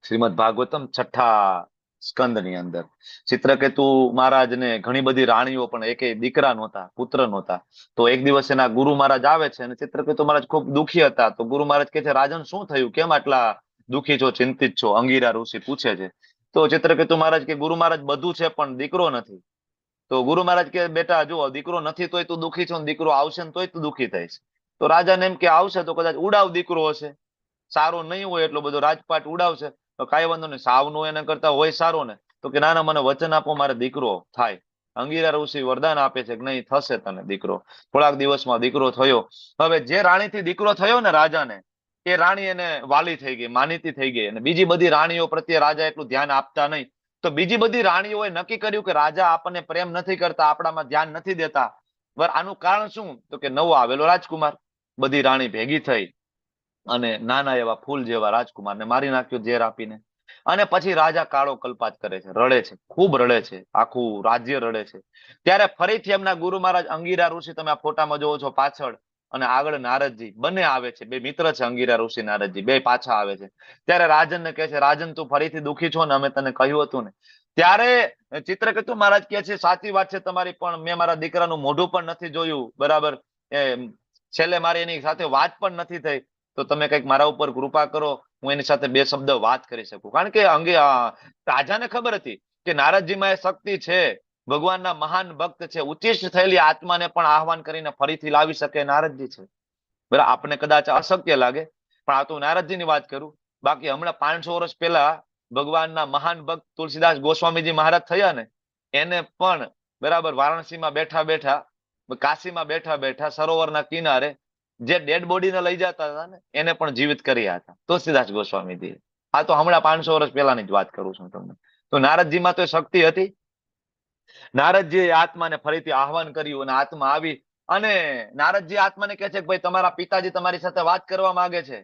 શ્રીમદ ભાગવતમ 6ઠા સ્કંદની અંદર ચિત્રકેતુ મહારાજને ઘણી બધી રાણીઓ પણ એકે દીકરા નહોતા, પુત્ર નહોતા. તો એક દિવસ એના ગુરુ મહારાજ આવે છે અને ચિત્રકેતુ મહારાજ ખૂબ દુખી હતા. તો ગુરુ મહારાજ કહે છે, રાજન શું થયું? કેમ આટલા દુખી છો, ચિંતિત છો? અંગીરા ઋષિ પૂછે છે. તો ચિત્રકેતુ મહારાજ કે ગુરુ મહારાજ બધું છે પણ દીકરો નથી. તો ગુરુ મહારાજ કે બેટા જો દીકરો નથી તોય તું દુખી છો, દીકરો આવશે ને તોય તું દુખી થઈશ. તો રાજાને એમ કે આવશે તો કદાચ ઉડાવ દીકરો હશે, સારો નહીં હોય, એટલો બધો રાજપાટ ઉડાવશે તો કાંઈ વાંધો નહીં, સાવનો એના કરતા હોય સારો ને. તો કે ના ના, મને વચન આપો, મારે દીકરો થાય. અંગીરા ઋષિ વરદાન આપે છે કે નહીં, થશે તને દીકરો. થોડાક દિવસમાં દીકરો થયો. હવે જે રાણીથી દીકરો થયો ને રાજાને, એ રાણી એને વાલી થઈ ગઈ, માનીતી થઈ ગઈ. અને બીજી બધી રાણીઓ પ્રત્યે રાજા એટલું ધ્યાન આપતા નહીં. તો બીજી બધી રાણીઓએ નક્કી કર્યું કે રાજા આપણને પ્રેમ નથી કરતા, આપણામાં ધ્યાન નથી દેતા. આનું કારણ શું? તો કે નવો આવેલો રાજકુમાર. બધી રાણી ભેગી થઈ અને નાના એવા ફૂલ જેવા રાજકુમારને મારી નાખ્યો ઝેર આપીને. અને પછી રાજા કાળો કલ્પાત કરે છે, રડે છે, ખૂબ રડે છે, આખું રાજ્ય રડે છે. ત્યારે ફરીથી એમના ગુરુ મહારાજ અંગીરા ઋષિ, તમે આ ફોટામાં જોવો છો પાછળ, અને આગળ નારદજી બંને આવે છે. બે મિત્ર છે, અંગીરા ઋષિ નારદજી, બે પાછા આવે છે. ત્યારે રાજનને કહે છે, રાજન તું ફરીથી દુખી છો ને? અમે તને કહ્યું હતું ને. ત્યારે ચિત્રકેતુ મહારાજ કહે છે, સાચી વાત છે તમારી, પણ મેં મારા દીકરાનું મોઢું પણ નથી જોયું. બરાબર? છેલ્લે મારી એની સાથે વાત પણ નથી થઈ. તો તમે કંઈક મારા ઉપર કૃપા કરો, હું એની સાથે બે શબ્દ વાત કરી શકું. કારણ કે રાજાને ખબર હતી કે નારદજીમાં એ શક્તિ છે, ભગવાનના મહાન ભક્ત છે, ઉચ્ચિષ્ટ થયેલી આત્માને પણ આહવાન કરીને ફરીથી લાવી શકે નારદજી છે. બરાબર? આપણે કદાચ અશક્ય લાગે, પણ આ તો નારદજીની વાત કરું. બાકી હમણાં 500 વર્ષ પહેલા ભગવાનના મહાન ભક્ત તુલસીદાસ ગોસ્વામીજી મહારાજ થયા ને, એને પણ બરાબર વારાણસીમાં બેઠા બેઠા, કાશીમાં બેઠા બેઠા સરોવરના કિનારે જે ડેડ બોડીને લઈ જતા હતા ને, એને પણ જીવિત કર્યા હતા તુલસીદાસ ગોસ્વામીજી. આ તો હમણાં 500 વર્ષ પહેલાની જ વાત કરું છું તમને. તો નારદજીમાં તો શક્તિ હતી. નારદજીએ આત્માને ફરીથી આહવાન કર્યું અને આત્મા આવી અને નારદજી આત્માને કહે છે કે ભાઈ તમારા પિતાજી તમારી સાથે વાત કરવા માંગે છે.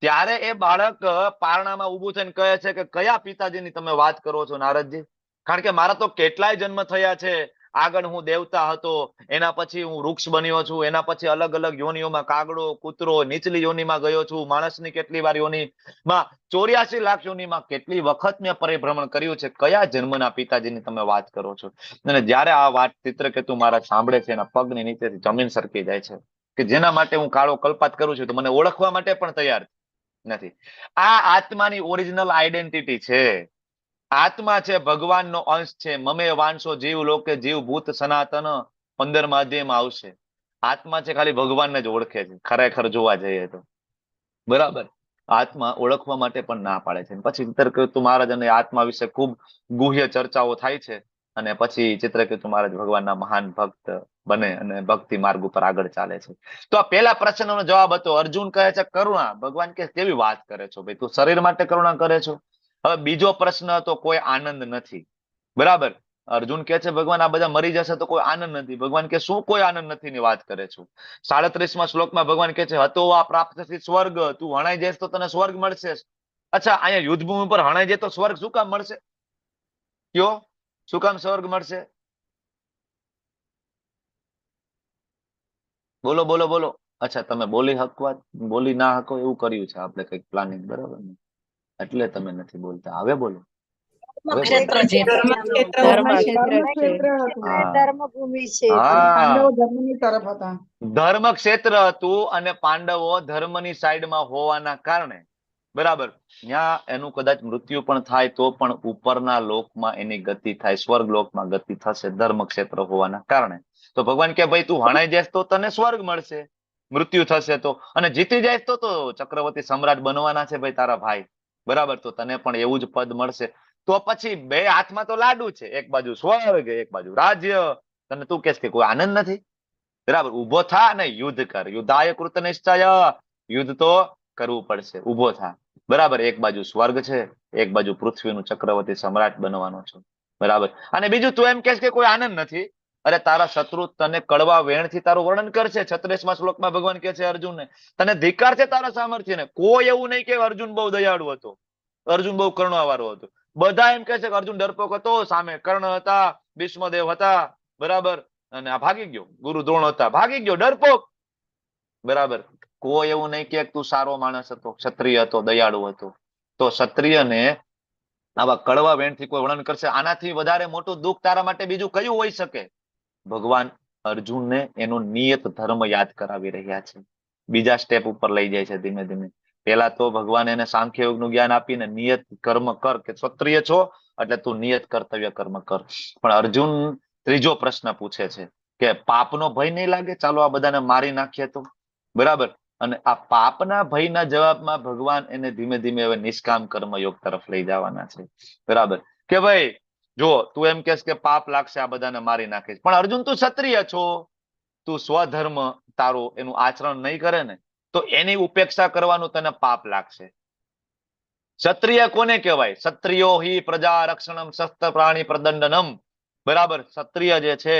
ત્યારે એ બાળક પારણામાં ઊભું થઈને કહે છે કે કયા પિતાજીની તમે વાત કરો છો નારદજી? કારણ કે મારા તો કેટલાય જન્મ થયા છે. આગળ હું દેવતા હતો, એના પછી હું વૃક્ષ બન્યો છું, એના પછી અલગ અલગ યોનિઓમાં કાગડો, કૂતરો, નીચલી યોનિમાં ગયો છું, માણસની કેટલી વાર યોનિમાં, 84 લાખ યોનિમાં કેટલી વખત મેં પરિભ્રમણ કર્યું છે. કયા જન્મના પિતાજીની તમે વાત કરો છો? અને જ્યારે આ વાત ચિત્રકેતુ મહારાજ સાંભળે છે, એના પગની નીચેથી જમીન સરકી જાય છે કે જેના માટે હું કાળો કલ્પાત કરું છું તો મને ઓળખવા માટે પણ તૈયાર નથી. આ આત્માની ઓરિજિનલ આઈડેન્ટિટી છે. આત્મા છે, ભગવાનનો અંશ છે. મમે વાંશો જીવ લોકે જીવ ભૂત સનાતન 15મા અધ્યાયમાં આવશે. આત્મા છે ખાલી ભગવાનને જ ઓળખે છે ખરેખર જોવા જઈએ તો. બરાબર? આત્મા ઓળખવા માટે પણ ના પાડે છે. પછી ચિત્રકેતુ મહારાજ અને આત્મા વિશે ખૂબ ગુહ્ય ચર્ચાઓ થાય છે અને પછી ચિત્રકેતુ મહારાજ ભગવાનના મહાન ભક્ત બને અને ભક્તિ માર્ગ ઉપર આગળ ચાલે છે. તો આ પહેલા પ્રશ્નનો જવાબ હતો. અર્જુન કહે છે કરુણા. ભગવાન કે કેવી વાત કરે છો ભાઈ, તું શરીર માટે કરુણા કરે છો? હવે બીજો પ્રશ્ન હતો કોઈ આનંદ નથી. બરાબર? અર્જુન કે છે ભગવાન આ બધા મરી જશે તો કોઈ આનંદ નથી. ભગવાન કે શું કોઈ આનંદ નથી ની વાત કરે છું? 37માં શ્લોકમાં ભગવાન કે છે હતો વા પ્રાપ્ત સ્વર્ગ, તું હણાઈ જઈશ તો તને સ્વર્ગ મળશે. અચ્છા, અહીંયા યુદ્ધભૂમિ પર હણાઈ જાય તો સ્વર્ગ શું કામ મળશે? કયો શું કામ સ્વર્ગ મળશે? બોલો બોલો બોલો. અચ્છા, તમે બોલી ના હકો એવું કર્યું છે આપણે કઈક પ્લાનિંગ, બરાબર ને? એટલે તમે નથી બોલતા. હવે બોલો. હવે બોલો. ક્ષેત્ર છે ધર્મ ક્ષેત્ર હતું અને પાંડવો ધર્મની સાઈડમાં હોવાના કારણે, બરાબર, ત્યાં એનું કદાચ મૃત્યુ પણ થાય તો પણ ઉપરના લોકમાં એની ગતિ થાય, સ્વર્ગ લોકમાં ગતિ થશે ધર્મ ક્ષેત્ર હોવાના કારણે. તો ભગવાન કે ભાઈ તું હણાઈ જઈશ તો તને સ્વર્ગ મળશે, મૃત્યુ થશે તો, અને જીતી જાય તો ચક્રવર્તી સમ્રાટ બનવાના છે ભાઈ તારા ભાઈ, બરાબર, તો તને પણ એવું જ પદ મળશે. તો પછી બે હાથમાં તો લાડુ છે, એક બાજુ સ્વર્ગ એક બાજુ રાજ્ય. તને તું કહેશ કે કોઈ આનંદ નથી? બરાબર, ઉભો થા અને યુદ્ધ કર. યુદ્ધાય કૃત નિશ્ચય, યુદ્ધ તો કરવું પડશે, ઉભો થા. બરાબર, એક બાજુ સ્વર્ગ છે, એક બાજુ પૃથ્વીનું ચક્રવર્તી સમ્રાટ બનવાનો છે, બરાબર. અને બીજું તું એમ કહેશ કે કોઈ આનંદ નથી. અરે તારા શત્રુ તને કડવા વેણથી તારું વર્ણન કરશે. 36મા શ્લોકમાં ભગવાન કહે છે અર્જુનને, તને ધિક્કાર છે તારા સામર્થ્યને. કોઈ એવું નહીં કે અર્જુન બહુ દયાળુ હતો, અર્જુન બહુ કરુણાવાળો હતો. બધા એમ કહે છે કે અર્જુન ડરપોક હતો, સામે કર્ણ હતા, ભીષ્મદેવ હતા, બરાબર, અને આ ભાગી ગયો, ગુરુ દ્રોણ હતા, ભાગી ગયો, ડરપોક, બરાબર. કોઈ એવું નહીં કે તું સારો માણસ હતો, ક્ષત્રિય હતો, દયાળુ હતો. તો ક્ષત્રિયને આવા કડવા વેણથી કોઈ વર્ણન કરશે, આનાથી વધારે મોટું દુઃખ તારા માટે બીજું કયું હોઈ શકે? ભગવાન અર્જુનને એનો નિયત ધર્મ યાદ કરાવી રહ્યા છે. બીજા સ્ટેપ ઉપર લઈ જાય છે ધીમે ધીમે. પેલા તો ભગવાન એને સાંખ્ય યોગનું જ્ઞાન આપીને નિયત કર્મ કર, કે ક્ષત્રિય છો એટલે તું નિયત કર્તવ્ય કર્મ કર. પણ અર્જુન ત્રીજો પ્રશ્ન પૂછે છે કે પાપનો ભય નહીં લાગે? ચાલો આ બધાને મારી નાખીએ તો, બરાબર. અને આ પાપના ભયના જવાબમાં ભગવાન એને ધીમે ધીમે હવે નિષ્કામ કર્મ યોગ તરફ લઈ જવાના છે, બરાબર. કે ભાઈ જો તું એમ કહેશ કે પાપ લાગશે, આ બધાને મારી નાખીશ, પણ અર્જુન તું ક્ષત્રિય છો, તું સ્વધર્મ તારું એનું આચરણ નહીં કરે ને તો એની ઉપેક્ષા કરવાનું તને પાપ લાગશે. ક્ષત્રિય કોને કહેવાય? ક્ષત્રિયો હિ પ્રજા રક્ષણમ શસ્ત્ર પ્રાણી પ્રદંડનમ, બરાબર. ક્ષત્રિય જે છે,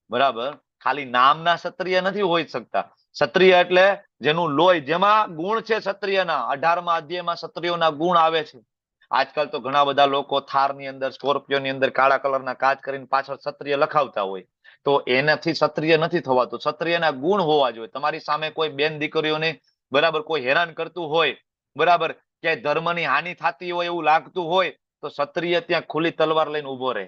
બરાબર, ખાલી નામના ક્ષત્રિય નથી હોઈ શકતા. ક્ષત્રિય એટલે જેનું લોહી, જેમાં ગુણ છે ક્ષત્રિયના. 18મા અધ્યાયમાં ક્ષત્રિયોના ગુણ આવે છે. આજકાલ તો ઘણા બધા લોકો થારની અંદર, સ્કોર્પિયોની અંદર કાળા કલરના કાચ કરીને પાછળ ક્ષત્રિય લખાવતા હોય. તો એનાથી ક્ષત્રિય નથી થવાતું. ક્ષત્રિયના ગુણ હોવા જોઈએ. તમારી સામે કોઈ બેન દીકરીઓને, બરાબર, કોઈ હેરાન કરતું હોય, બરાબર, ક્યાંય ધર્મની હાનિ થતી હોય એવું લાગતું હોય તો ક્ષત્રિય ત્યાં ખુલ્લી તલવાર લઈને ઉભો રહે.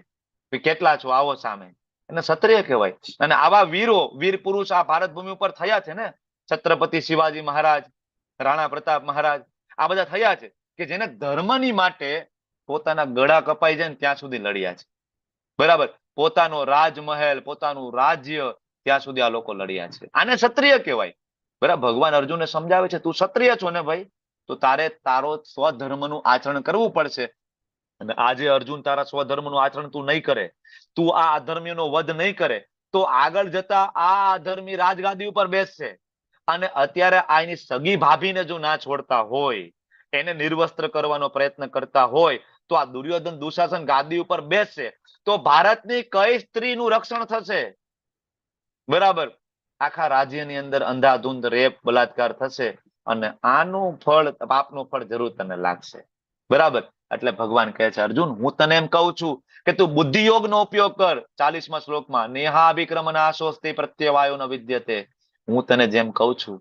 કેટલા છો, આવો સામે, એને ક્ષત્રિય કહેવાય. અને આવા વીરો, વીર પુરુષ આ ભારત ભૂમિ ઉપર થયા છે ને. છત્રપતિ શિવાજી મહારાજ, રાણા પ્રતાપ મહારાજ, આ બધા થયા છે કે જેને ધર્મની માટે પોતાના ગળા કપાઈ જાય ને ત્યાં સુધી લડ્યા છે, બરાબર. પોતાનો રાજમહેલ, પોતાનું રાજ્ય, ત્યાં સુધી આ લોકો લડ્યા છે. આને ક્ષત્રિય કહેવાય, બરાબર. ભગવાન અર્જુનને સમજાવે છે તું ક્ષત્રિય છો ને ભાઈ, તો તારે તારો સ્વધર્મનું આચરણ કરવું પડશે. અને આજે અર્જુન તારા સ્વધર્મનું આચરણ તું નહીં કરે, તું આ અધર્મીનો વધ નહીં કરે, તો આગળ જતા આ અધર્મી રાજગાદી ઉપર બેસશે. અને અત્યારે આની સગી ભાભીને જો ના છોડતા હોય, એને નિર્વસ્ત્ર કરવાનો પ્રયત્ન કરતા હોય, તો આ દુર્યોધન દુશાસન ગાદી ઉપર બેસશે તો ભારતની કઈ સ્ત્રીનું રક્ષણ થશે? બરાબર. આખા રાજ્યની અંદર અંધાધૂંધ રેપ બલાત્કાર થશે અને આનું ફળ, પાપનું ફળ જરૂર તને લાગશે, બરાબર. એટલે ભગવાન કહે છે અર્જુન, હું તને એમ કહું છું કે તું બુદ્ધિ યોગનો ઉપયોગ કર. 40મા શ્લોકમાં નેહા વિક્રમનાશોસ્તિ પ્રત્યવાયો ન વિદ્યતે. હું તને જેમ કહું છું,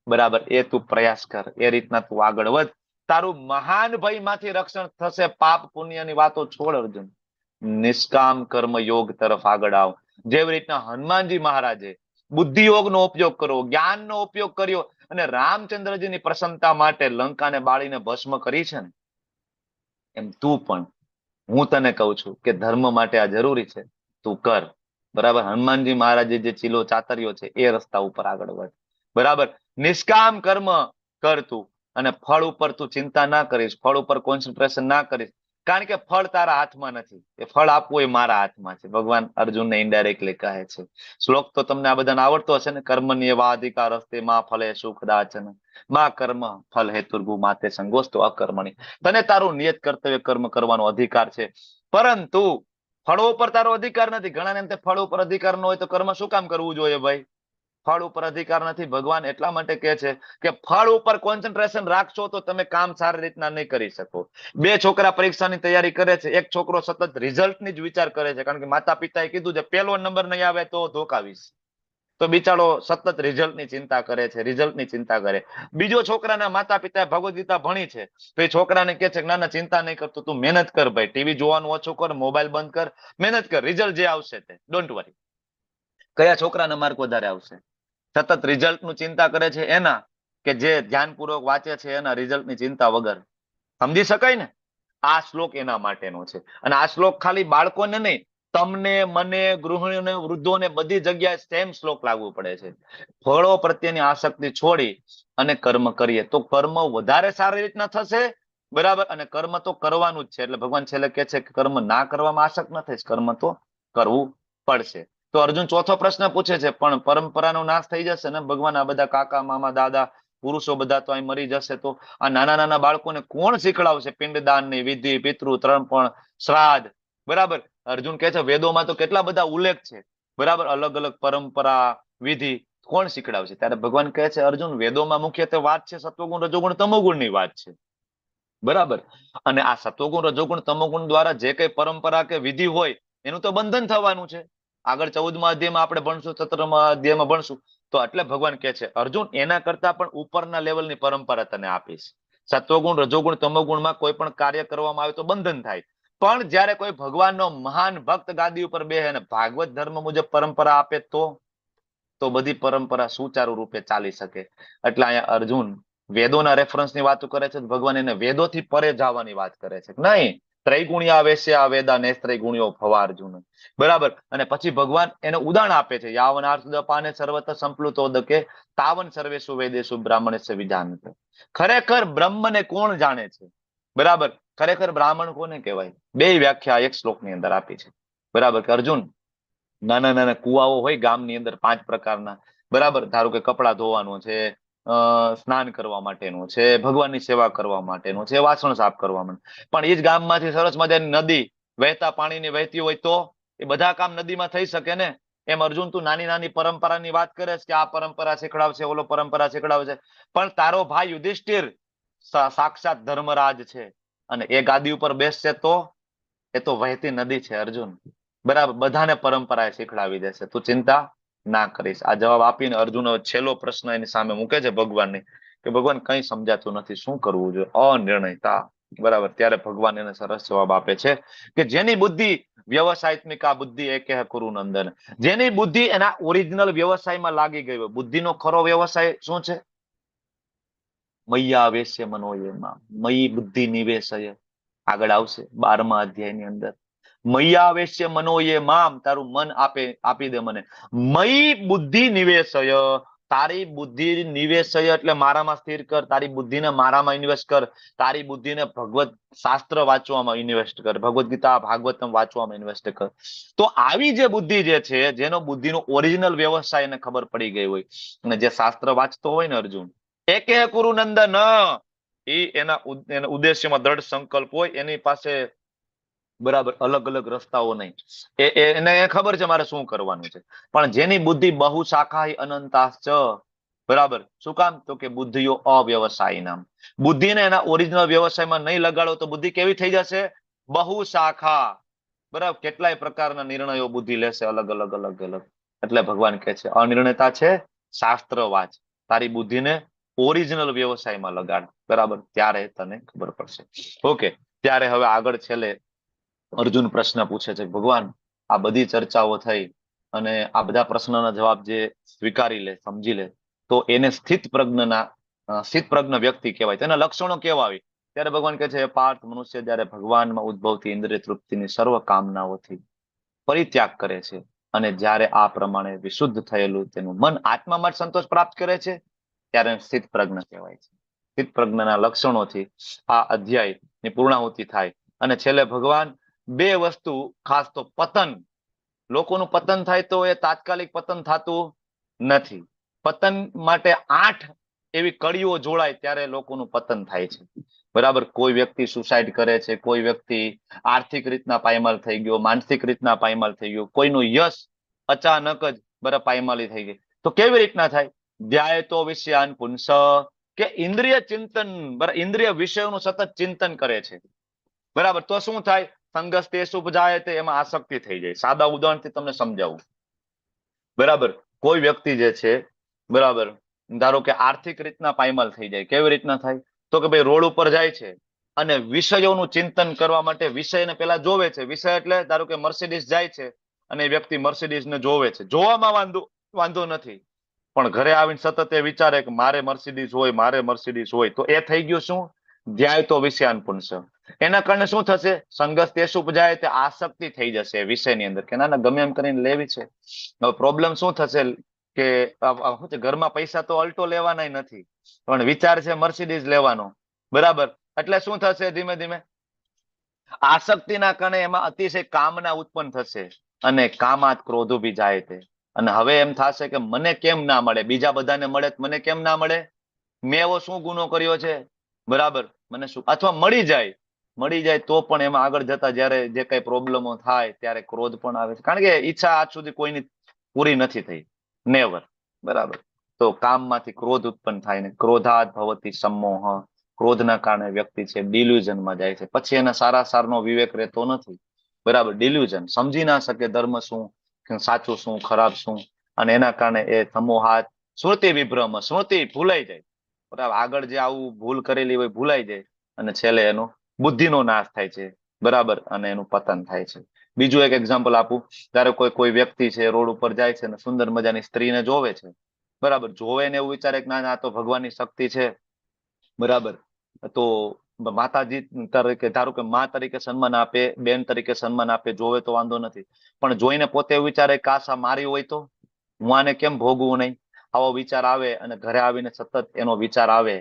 બરાબર, એ તું પ્રયાસ કર, એ રીતના તું આગળ વધ. તારું મહાન ભયમાંથી રક્ષણ થશે. પાપ પુણ્યની વાતો છોડ અર્જુન, નિષ્કામ કર્મ યોગ તરફ આગળ આવ. જેવી રીતના હનુમાનજી મહારાજે બુદ્ધિ યોગનો ઉપયોગ કર્યો, જ્ઞાનનો ઉપયોગ કર્યો અને રામચંદ્રજીની પ્રસન્નતા માટે લંકાને બાળીને ભસ્મ કરી છે ને, એમ તું પણ, હું તને કહું છું કે ધર્મ માટે આ જરૂરી છે, તું કર, બરાબર. હનુમાનજી મહારાજે જે ચીલો ચાતર્યો છે એ રસ્તા ઉપર આગળ વધ, બરાબર. નિષ્કામ કર્મ કર તું, અને ફળ ઉપર તું ચિંતા ના કરીશ, ફળ ઉપર કોન્સન્ટ્રેશન ના કરીશ, કારણ કે ફળ તારા હાથમાં નથી. એ ફળ આપવું એ મારા હાથમાં છે. ભગવાન અર્જુનને ઇનડાયરેક્ટલી કહે છે. શ્લોક તો તમને આ બધાને આવડતો હશે ને. કર્મણ્યેવાધિકાર અસ્તે મા ફલે સુખદાચન મા કર્મ ફલ હેતુર્ભુ માતે સંગોસ્તો અકર્મણી. તને તારું નિયત કર્તવ્ય કર્મ કરવાનો અધિકાર છે, પરંતુ ફળો ઉપર તારો અધિકાર નથી. ઘણાને એમ ફળ ઉપર અધિકાર ન હોય તો કર્મ શું કામ કરવું જોઈએ ભાઈ? ફળ ઉપર અધિકાર નથી. ભગવાન એટલા માટે કહે છે કે ફળ ઉપર કોન્સન્ટ્રેશન રાખશો તો તમે કામ સારી રીતના નહીં કરી શકો. 2 છોકરા પરીક્ષાની તૈયારી કરે છે, એક છોકરો સતત રિઝલ્ટની જ વિચાર કરે છે, કારણ કે માતા પિતાએ કીધું છે પહેલો નંબર નહીં આવે તો ધોકાવીશ, તો બિચારો સતત રિઝલ્ટની ચિંતા કરે છે, રિઝલ્ટની ચિંતા કરે. બીજો છોકરાના માતા પિતાએ ભગવદ ગીતા ભણી છે તો એ છોકરાને કહે છે કે ના ના ચિંતા નહીં કરતો, તું મહેનત કર ભાઈ, ટીવી જોવાનું ઓછું કર, મોબાઈલ બંધ કર, મહેનત કર, રિઝલ્ટ જે આવશે તે ડોન્ટ વરી. કયા છોકરાના માર્ક વધારે આવશે? સતત રિઝલ્ટનું ચિંતા કરે છે એના, કે જે ધ્યાનપૂર્વક વાંચે છે એના રિઝલ્ટની ચિંતા વગર? સમજી શકાય ને? આ શ્લોક એના માટેનો છે. અને આ શ્લોક ખાલી બાળકોને નહીં, તમને, મને, ગૃહિણીઓને, વૃદ્ધોને બધી જગ્યાએ સેમ શ્લોક લાગુ પડે છે. ફળો પ્રત્યેની આસક્તિ છોડી અને કર્મ કરીએ તો કર્મ વધારે સારી રીતના થશે, બરાબર? અને કર્મ તો કરવાનું જ છે. એટલે ભગવાન છેલ્લે કહે છે કે કર્મ ના કરવામાં આસક્ત ન થઈશ, કર્મ તો કરવું પડશે. તો અર્જુન ચોથો પ્રશ્ન પૂછે છે, પણ પરંપરાનો નાશ થઈ જશે ને ભગવાન? આ બધા કાકા, મામા, દાદા, પુરુષો બધા તો અહીં મરી જશે, તો આ નાના નાના બાળકોને કોણ શીખડાવશે પિંડદાનની વિધિ, પિતૃ તર્પણ, શ્રાદ્ધ, બરાબર? અર્જુન કહે છે વેદોમાં તો કેટલા બધા ઉલ્લેખ છે, બરાબર? અલગ અલગ પરંપરા, વિધિ, કોણ શીખડાવશે? ત્યારે ભગવાન કહે છે અર્જુન, વેદોમાં મુખ્યત્વે વાત છે સત્વગુણ, રજોગુણ, તમોગુણની વાત છે, બરાબર? અને આ સત્વગુણ, રજોગુણ, તમોગુણ દ્વારા જે કઈ પરંપરા કે વિધિ હોય એનું તો બંધન થવાનું છે. આગળ 14મા અધ્યાયમાં આપણે ભણશું, 17મા અધ્યાયમાં ભણશું. તો એટલે ભગવાન કહે છે અર્જુન, એના કરતા પણ ઉપરના લેવલની પરંપરા તને આપીશ. સત્વગુણ, રજોગુણ, તમોગુણમાં કોઈ પણ કાર્ય કરવામાં આવે તો બંધન થાય, પણ જ્યારે કોઈ ભગવાનનો મહાન ભક્ત ગાદી ઉપર બેસે અને ભાગવત ધર્મ મુજબ પરંપરા આપે તો બધી પરંપરા સુચારુ રૂપે ચાલી શકે. એટલે અહીંયા અર્જુન વેદોના રેફરન્સની વાતો કરે છે, ભગવાન એને વેદોથી પરે જવાની વાત કરે છે. નહીં, ત્રૈગુણ્યા વેશ્યા વેદા નેસ્ત્રૈગુણ્યો ભવા અર્જુન, બરાબર? અને પછી ભગવાન એને ઉદાહરણ આપે છે, યાવન આર્ષદપાને સર્વત સંપ્લુતોદકે તાવન સર્વેષુ વેદેષુ બ્રાહ્મણસ્ય વિજાનતે. ખરેખર બ્રહ્મને કોણ જાણે છે, બરાબર? ખરેખર બ્રાહ્મણ કોને કહેવાય? 2 વ્યાખ્યા એક શ્લોકની અંદર આપી છે, બરાબર? કે અર્જુન, નાના નાના કુવાઓ હોય ગામની અંદર 5 પ્રકારના, બરાબર? ધારો કે કપડા ધોવાનું છે, સ્નાન કરવા માટેનું છે, ભગવાનની સેવા કરવા માટેનું છે, વાસણ સાફ કરવા માટે. પણ એ જ ગામમાંથી સરસ મજાની નદી વહેતા પાણીની વહેતી હોય તો એ બધા કામ નદીમાં થઈ શકે ને? એમ અર્જુન તું નાની નાની પરંપરાની વાત કરે છે કે આ પરંપરા શીખડાવશે, ઓલો પરંપરા શીખડાવશે, પણ તારો ભાઈ યુધિષ્ઠિર સાક્ષાત ધર્મરાજ છે અને એ ગાદી ઉપર બેસશે તો એ તો વહેતી નદી છે અર્જુન, બરાબર? બધાને પરંપરા શીખડાવી દેશે, તું ચિંતા ના કરીશ. આ જવાબ આપીને અર્જુન છેલ્લો પ્રશ્ન એની સામે મૂકે છે ભગવાનની, કે ભગવાન કઈ સમજાતું નથી, શું કરવું જોઈએ? અનિર્ણયતા, બરાબર? ત્યારે ભગવાન એને સરસ જવાબ આપે છે કે જેની બુદ્ધિ વ્યવસાયત્મિકા બુદ્ધિ એકે કુરુ નંદન, જેની બુદ્ધિ એના ઓરિજિનલ વ્યવસાયમાં લાગી ગઈ હોય. બુદ્ધિનો ખરો વ્યવસાય શું છે? મૈયા વેશ્ય મનોયમાં મયી બુદ્ધિ નિવેશય, આગળ આવશે 12મા અધ્યાયની અંદર. મૈયા વેશ્ય મનોયે મામ, તારું મન આપી દે મને. મયી બુદ્ધિ નિવેશય, તારી બુદ્ધિ નિવેશય એટલે મારામાં સ્થિર કર, તારી બુદ્ધિને મારામાં ઇન્વેસ્ટ કર, તારી બુદ્ધિને ભગવત શાસ્ત્ર વાંચવામાં ઇન્વેસ્ટ કર, ભગવદ ગીતા ભાગવતમ વાંચવામાં ઇન્વેસ્ટ કર. તો આવી જે બુદ્ધિ જે છે, જેનો બુદ્ધિનો ઓરિજિનલ વ્યવસાય એને ખબર પડી ગઈ હોય અને જે શાસ્ત્ર વાંચતો હોય ને અર્જુન, એકે કુરુ નંદન, એના ઉદ્દેશ્યમાં દ્રઢ સંકલ્પ હોય, એની પાસે, બરાબર, અલગ અલગ રસ્તાઓ નહીં, એને ખબર છે મારે શું કરવાનું છે. પણ જેની બુદ્ધિ બહુ શાખા અનંતાશ્ચ, બરાબર? શું કામ? તો કે બુદ્ધિઓ અવ્યવસાયી નામ. બુદ્ધિને એના ઓરિજિનલ વ્યવસાયમાં નહીં લગાડો તો બુદ્ધિ કેવી થઈ જશે? બહુ શાખા, બરાબર? કેટલાય પ્રકારના નિર્ણયો બુદ્ધિ લેશે, અલગ અલગ અલગ અલગ. એટલે ભગવાન કહે છે અનિર્ણયતા છે, શાસ્ત્ર વાંચ, તારી બુદ્ધિને ઓરિજિનલ વ્યવસાયમાં લગાડ, બરાબર? ત્યારે તને ખબર પડશે. ઓકે, ત્યારે હવે આગળ છેલ્લે અર્જુન પ્રશ્ન પૂછે છે, ભગવાન આ બધી ચર્ચાઓ થઈ અને આ બધા પ્રશ્નના જવાબ જે સ્વીકારી લે, સમજી લે, તો એને સ્થિત પ્રજ્ઞ વ્યક્તિ કહેવાય. તેના લક્ષણો કેવા હોય? ત્યારે ભગવાન કહે છે પાર્થ, મનુષ્ય જયારે ભગવાનમાં ઉદ્ભવતી ઇન્દ્રિય તૃપ્તિની સર્વ કામનાઓથી પરિત્યાગ કરે છે અને જ્યારે આ પ્રમાણે વિશુદ્ધ થયેલું તેનું મન આત્મામાં સંતોષ પ્રાપ્ત કરે છે ત્યારે સ્થિત પ્રજ્ઞ કહેવાય છે. સ્થિત પ્રજ્ઞના લક્ષણોથી આ અધ્યાયની પૂર્ણાહુતિ થાય. અને છેલ્લે ભગવાન 2 વસ્તુ, ખાસ તો પતન, લોકોનું પતન થાય તો એ તાત્કાલિક પતન થતું નથી. પતન માટે 8 એવી કડીઓ જોડાય ત્યારે લોકોનું પતન થાય છે. બરાબર. કોઈ વ્યક્તિ સુસાઇડ કરે છે, કોઈ વ્યક્તિ આર્થિક રીતના પાયમાલ થઈ ગયો, માનસિક રીતના પાયમાલ થઈ ગયો, કોઈનું યશ અચાનક જ બરાબર પાયમાલી થઈ ગઈ, તો કેવી રીતના થાય? ધ્યાયતો વિષયાન પુંસ, કે ઇન્દ્રિય ચિંતન, ઇન્દ્રિય વિષયોનું સતત ચિંતન કરે છે, બરાબર. તો શું થાય? સંગસ તે ઉપજાયતે, એમાં આસક્તિ થઈ જાય. સાદા ઉદાહરણથી તમને સમજાવું, બરાબર. કોઈ વ્યક્તિ જે છે, બરાબર, ધારો કે આર્થિક રીતના પાયમાલ થઈ જાય. કેવી રીતના થાય? તો કે ભાઈ રોડ ઉપર જાય છે અને વિષયોનું ચિંતન કરવા માટે વિષયને પેલા જોવે છે. વિષય એટલે ધારો કે મર્સિડીઝ જાય છે અને એ વ્યક્તિ મર્સિડીઝને જોવે છે. જોવામાં વાંધો નથી, પણ ઘરે આવીને સતત એ વિચારે કે મારે મર્સિડીઝ હોય, મારે મર્સિડીઝ હોય. તો એ થઈ ગયું શું? ધ્યાયતો વિષયાન પુંસ. એના કારણે શું થશે? સંગસ તે ઉપજાય, તે આસક્તિ થઈ જશે એ વિષયની અંદર, કે ના ના ગમે એમ કરીને લેવી છે. હવે પ્રોબ્લેમ શું થશે કે શું છે, ઘરમાં પૈસા તો અલ્ટો લેવાના નથી, પણ વિચાર છે મર્સિડીઝ લેવાનો, બરાબર. એટલે શું થશે? ધીમે ધીમે આસક્તિના કારણે એમાં અતિશય કામના ઉત્પન્ન થશે અને કામાત ક્રોધ બી જાય તે. અને હવે એમ થશે કે મને કેમ ના મળે, બીજા બધાને મળે મને કેમ ના મળે? મેં એવો શું ગુનો કર્યો છે, બરાબર, મને શું? અથવા મળી જાય તો પણ એમાં આગળ જતા જયારે જે કઈ પ્રોબ્લેમો થાય ત્યારે ક્રોધ પણ આવે છે, કારણ કે ઈચ્છા આજ સુધી કોઈની પૂરી નથી થઈ, નેવર, બરાબર. તો કામમાંથી ક્રોધ ઉત્પન્ન થાય ને ક્રોધાત ભવતી સમોહ. ક્રોધના કારણે વ્યક્તિ છે ડિલ્યુઝનમાં જાય છે. પછી એના સારા સારનો વિવેક રહેતો નથી, બરાબર. ડિલ્યુઝન, સમજી ના શકે ધર્મ શું, સાચું શું, ખરાબ શું. અને એના કારણે એ સમોહાત, સ્મૃતિ વિભ્રમ, સ્મૃતિ ભૂલાઈ જાય, બરાબર. આગળ જે આવું ભૂલ કરેલી હોય ભૂલાઈ જાય અને છેલ્લે એનો બુદ્ધિનો નાશ થાય છે, બરાબર, અને એનું પતન થાય છે. બીજું એક એક્ઝામ્પલ આપું. ત્યારે કોઈ વ્યક્તિ છે રોડ ઉપર જાય છે અને સુંદર મજાની સ્ત્રીને જોવે છે, બરાબર. જોવે ને એવું વિચારે કે ના આ તો ભગવાનની શક્તિ છે, બરાબર. તો માતાજી તરીકે, ધારો કે મા તરીકે સન્માન આપે, બેન તરીકે સન્માન આપે, જોવે તો વાંધો નથી, પણ જોઈને પોતે એવું વિચારે કે આ મારી હોય તો હું આને કેમ ભોગવું નહીં? આવો વિચાર આવે અને ઘરે આવીને સતત એનો વિચાર આવે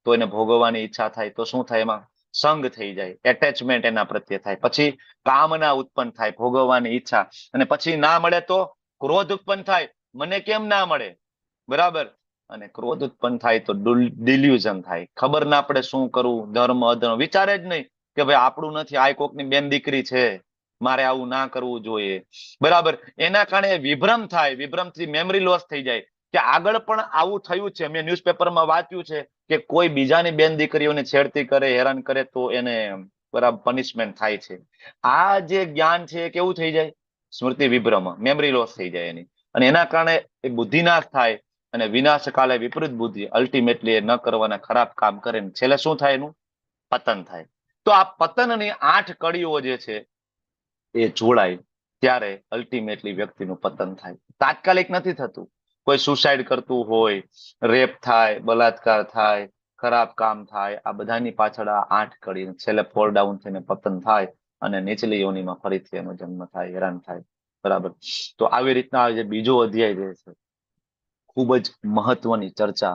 તો એને ભોગવવાની ઈચ્છા થાય. તો શું થાય? એમાં સંગ થઈ જાય, એટેચમેન્ટ એના પ્રત્યે થાય. પછી કામના ઉત્પન્ન થાય, ભોગવવાની ઈચ્છા. અને પછી ના મળે તો ક્રોધ ઉત્પન્ન થાય, મને કેમ ના મળે, બરાબર. અને ક્રોધ ઉત્પન્ન થાય તો ડિલ્યુઝન થાય, ખબર ના પડે શું કરવું, ધર્મ અધર્મ વિચારે જ નહીં કે ભાઈ આપણું નથી, આ કોકની બેન દીકરી છે, મારે આવું ના કરવું જોઈએ, બરાબર. એના કારણે વિભ્રમ થાય, વિભ્રમથી મેમરી લોસ થઈ જાય કે આગળ પણ આવું થયું છે, મેં ન્યૂઝપેપરમાં વાંચ્યું છે કે કોઈ બીજાની બેન દીકરીઓને છેડતી કરે, હેરાન કરે તો એને બરાબર પનિશમેન્ટ થાય છે. આ જે જ્ઞાન છે એ કેવું થઈ જાય? સ્મૃતિ વિભ્રમ, મેમરી લોસ થઈ જાય એની. અને એના કારણે એ બુદ્ધિનાશ થાય અને વિનાશ કાલે વિપરીત બુદ્ધિ, અલ્ટિમેટલી એ ન કરવાના ખરાબ કામ કરે ને છેલ્લે શું થાય? એનું પતન થાય. તો આ પતનની 8 કડીઓ જે છે એ જોડાય ત્યારે અલ્ટિમેટલી વ્યક્તિનું પતન થાય. તાત્કાલિક નથી થતું. કોઈ સુસાઇડ કરતું હોય, રેપ થાય, બલાત્કાર થાય, ખરાબ કામ થાય, આ બધાની પાછળ આ 8 કડી, છેલ્લે ફોલ ડાઉન થઈને પતન થાય અને નીચલી યોનિમાં ફરીથી એનો જન્મ થાય, હેરાન થાય, બરાબર. તો આવી રીતના જે બીજો અધ્યાય જે છે ખૂબ જ મહત્વની ચર્ચા,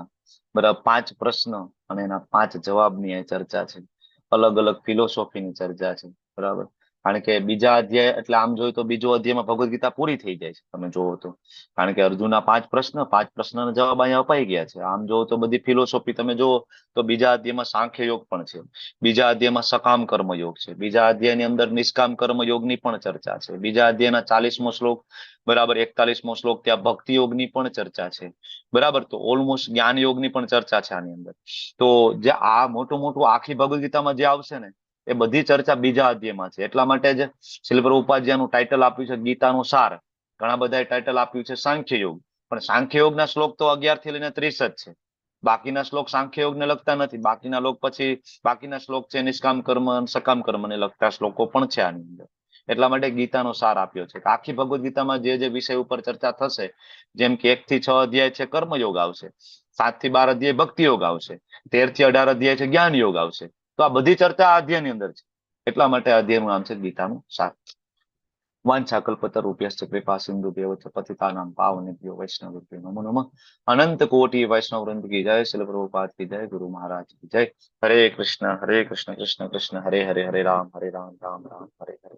બરાબર. 5 પ્રશ્ન અને એના 5 જવાબની આ ચર્ચા છે. અલગ અલગ ફિલોસોફીની ચર્ચા છે, બરાબર. કારણ કે બીજા અધ્યાય એટલે આમ જોઈએ તો બીજો અધ્યાયમાં ભગવદ ગીતા પૂરી થઈ જાય છે, તમે જોવો તો. કારણ કે અર્જુનના 5 પ્રશ્નના જવાબ અહીંયા અપાઈ ગયા છે. આમ જોવો તો બધી ફિલોસોફી તમે જોવો તો બીજા અધ્યાયમાં સાંખ્ય યોગ પણ છે, બીજા અધ્યાયમાં સકામ કર્મ યોગ છે, બીજા અધ્યાયની અંદર નિષ્કામ કર્મ યોગની પણ ચર્ચા છે, બીજા અધ્યાયના 40મો શ્લોક, બરાબર, 41મો શ્લોક ત્યાં ભક્તિ યોગની પણ ચર્ચા છે, બરાબર. તો ઓલમોસ્ટ જ્ઞાન યોગની પણ ચર્ચા છે આની અંદર. તો જે આ મોટું આખી ભગવદ ગીતામાં જે આવશે ને એ બધી ચર્ચા બીજા અધ્યાયમાં છે. એટલા માટે જ શ્રીલ પ્રભુપાદજીનું ટાઇટલ આપ્યું છે ગીતાનું સાર. ઘણા બધા ટાઇટલ આપ્યું છે સાંખ્ય યોગ, પણ સાંખ્ય યોગના શ્લોક તો 11 થી લઈને 30 જ છે. બાકીના શ્લોક સાંખ્ય યોગને લગતા નથી. બાકીના શ્લોક છે નિષ્કામ કર્મ, સકામ કર્મને લગતા શ્લોકો પણ છે આની અંદર. એટલા માટે ગીતાનો સાર આપ્યો છે. આખી ભગવદ ગીતામાં જે વિષય ઉપર ચર્ચા થશે, જેમ કે 1 થી 6 અધ્યાય છે કર્મયોગ આવશે, 7 થી 12 અધ્યાય ભક્તિ યોગ આવશે, 13 થી 18 અધ્યાય છે જ્ઞાન યોગ આવશે. તો આ બધી ચર્ચા આ અધ્યાયની અંદર છે. એટલા માટે અધ્યાયનું નામ છે ગીતાનું સાર. વાંછા કલ્પતરુભ્યશ્ચ કૃપા સિંધુભ્યઃ ચ પતિતાનાં પાવનેભ્યો વૈષ્ણવેભ્યો નમો નમઃ. અનંત કોટિ વૈષ્ણવ વૃંદ કી જય. શ્રીલ પ્રભુપાદ કી જય. ગુરુ મહારાજ કી જય. હરે કૃષ્ણ કૃષ્ણ કૃષ્ણ હરે હરે, હરે રામ રામ રામ હરે હરે.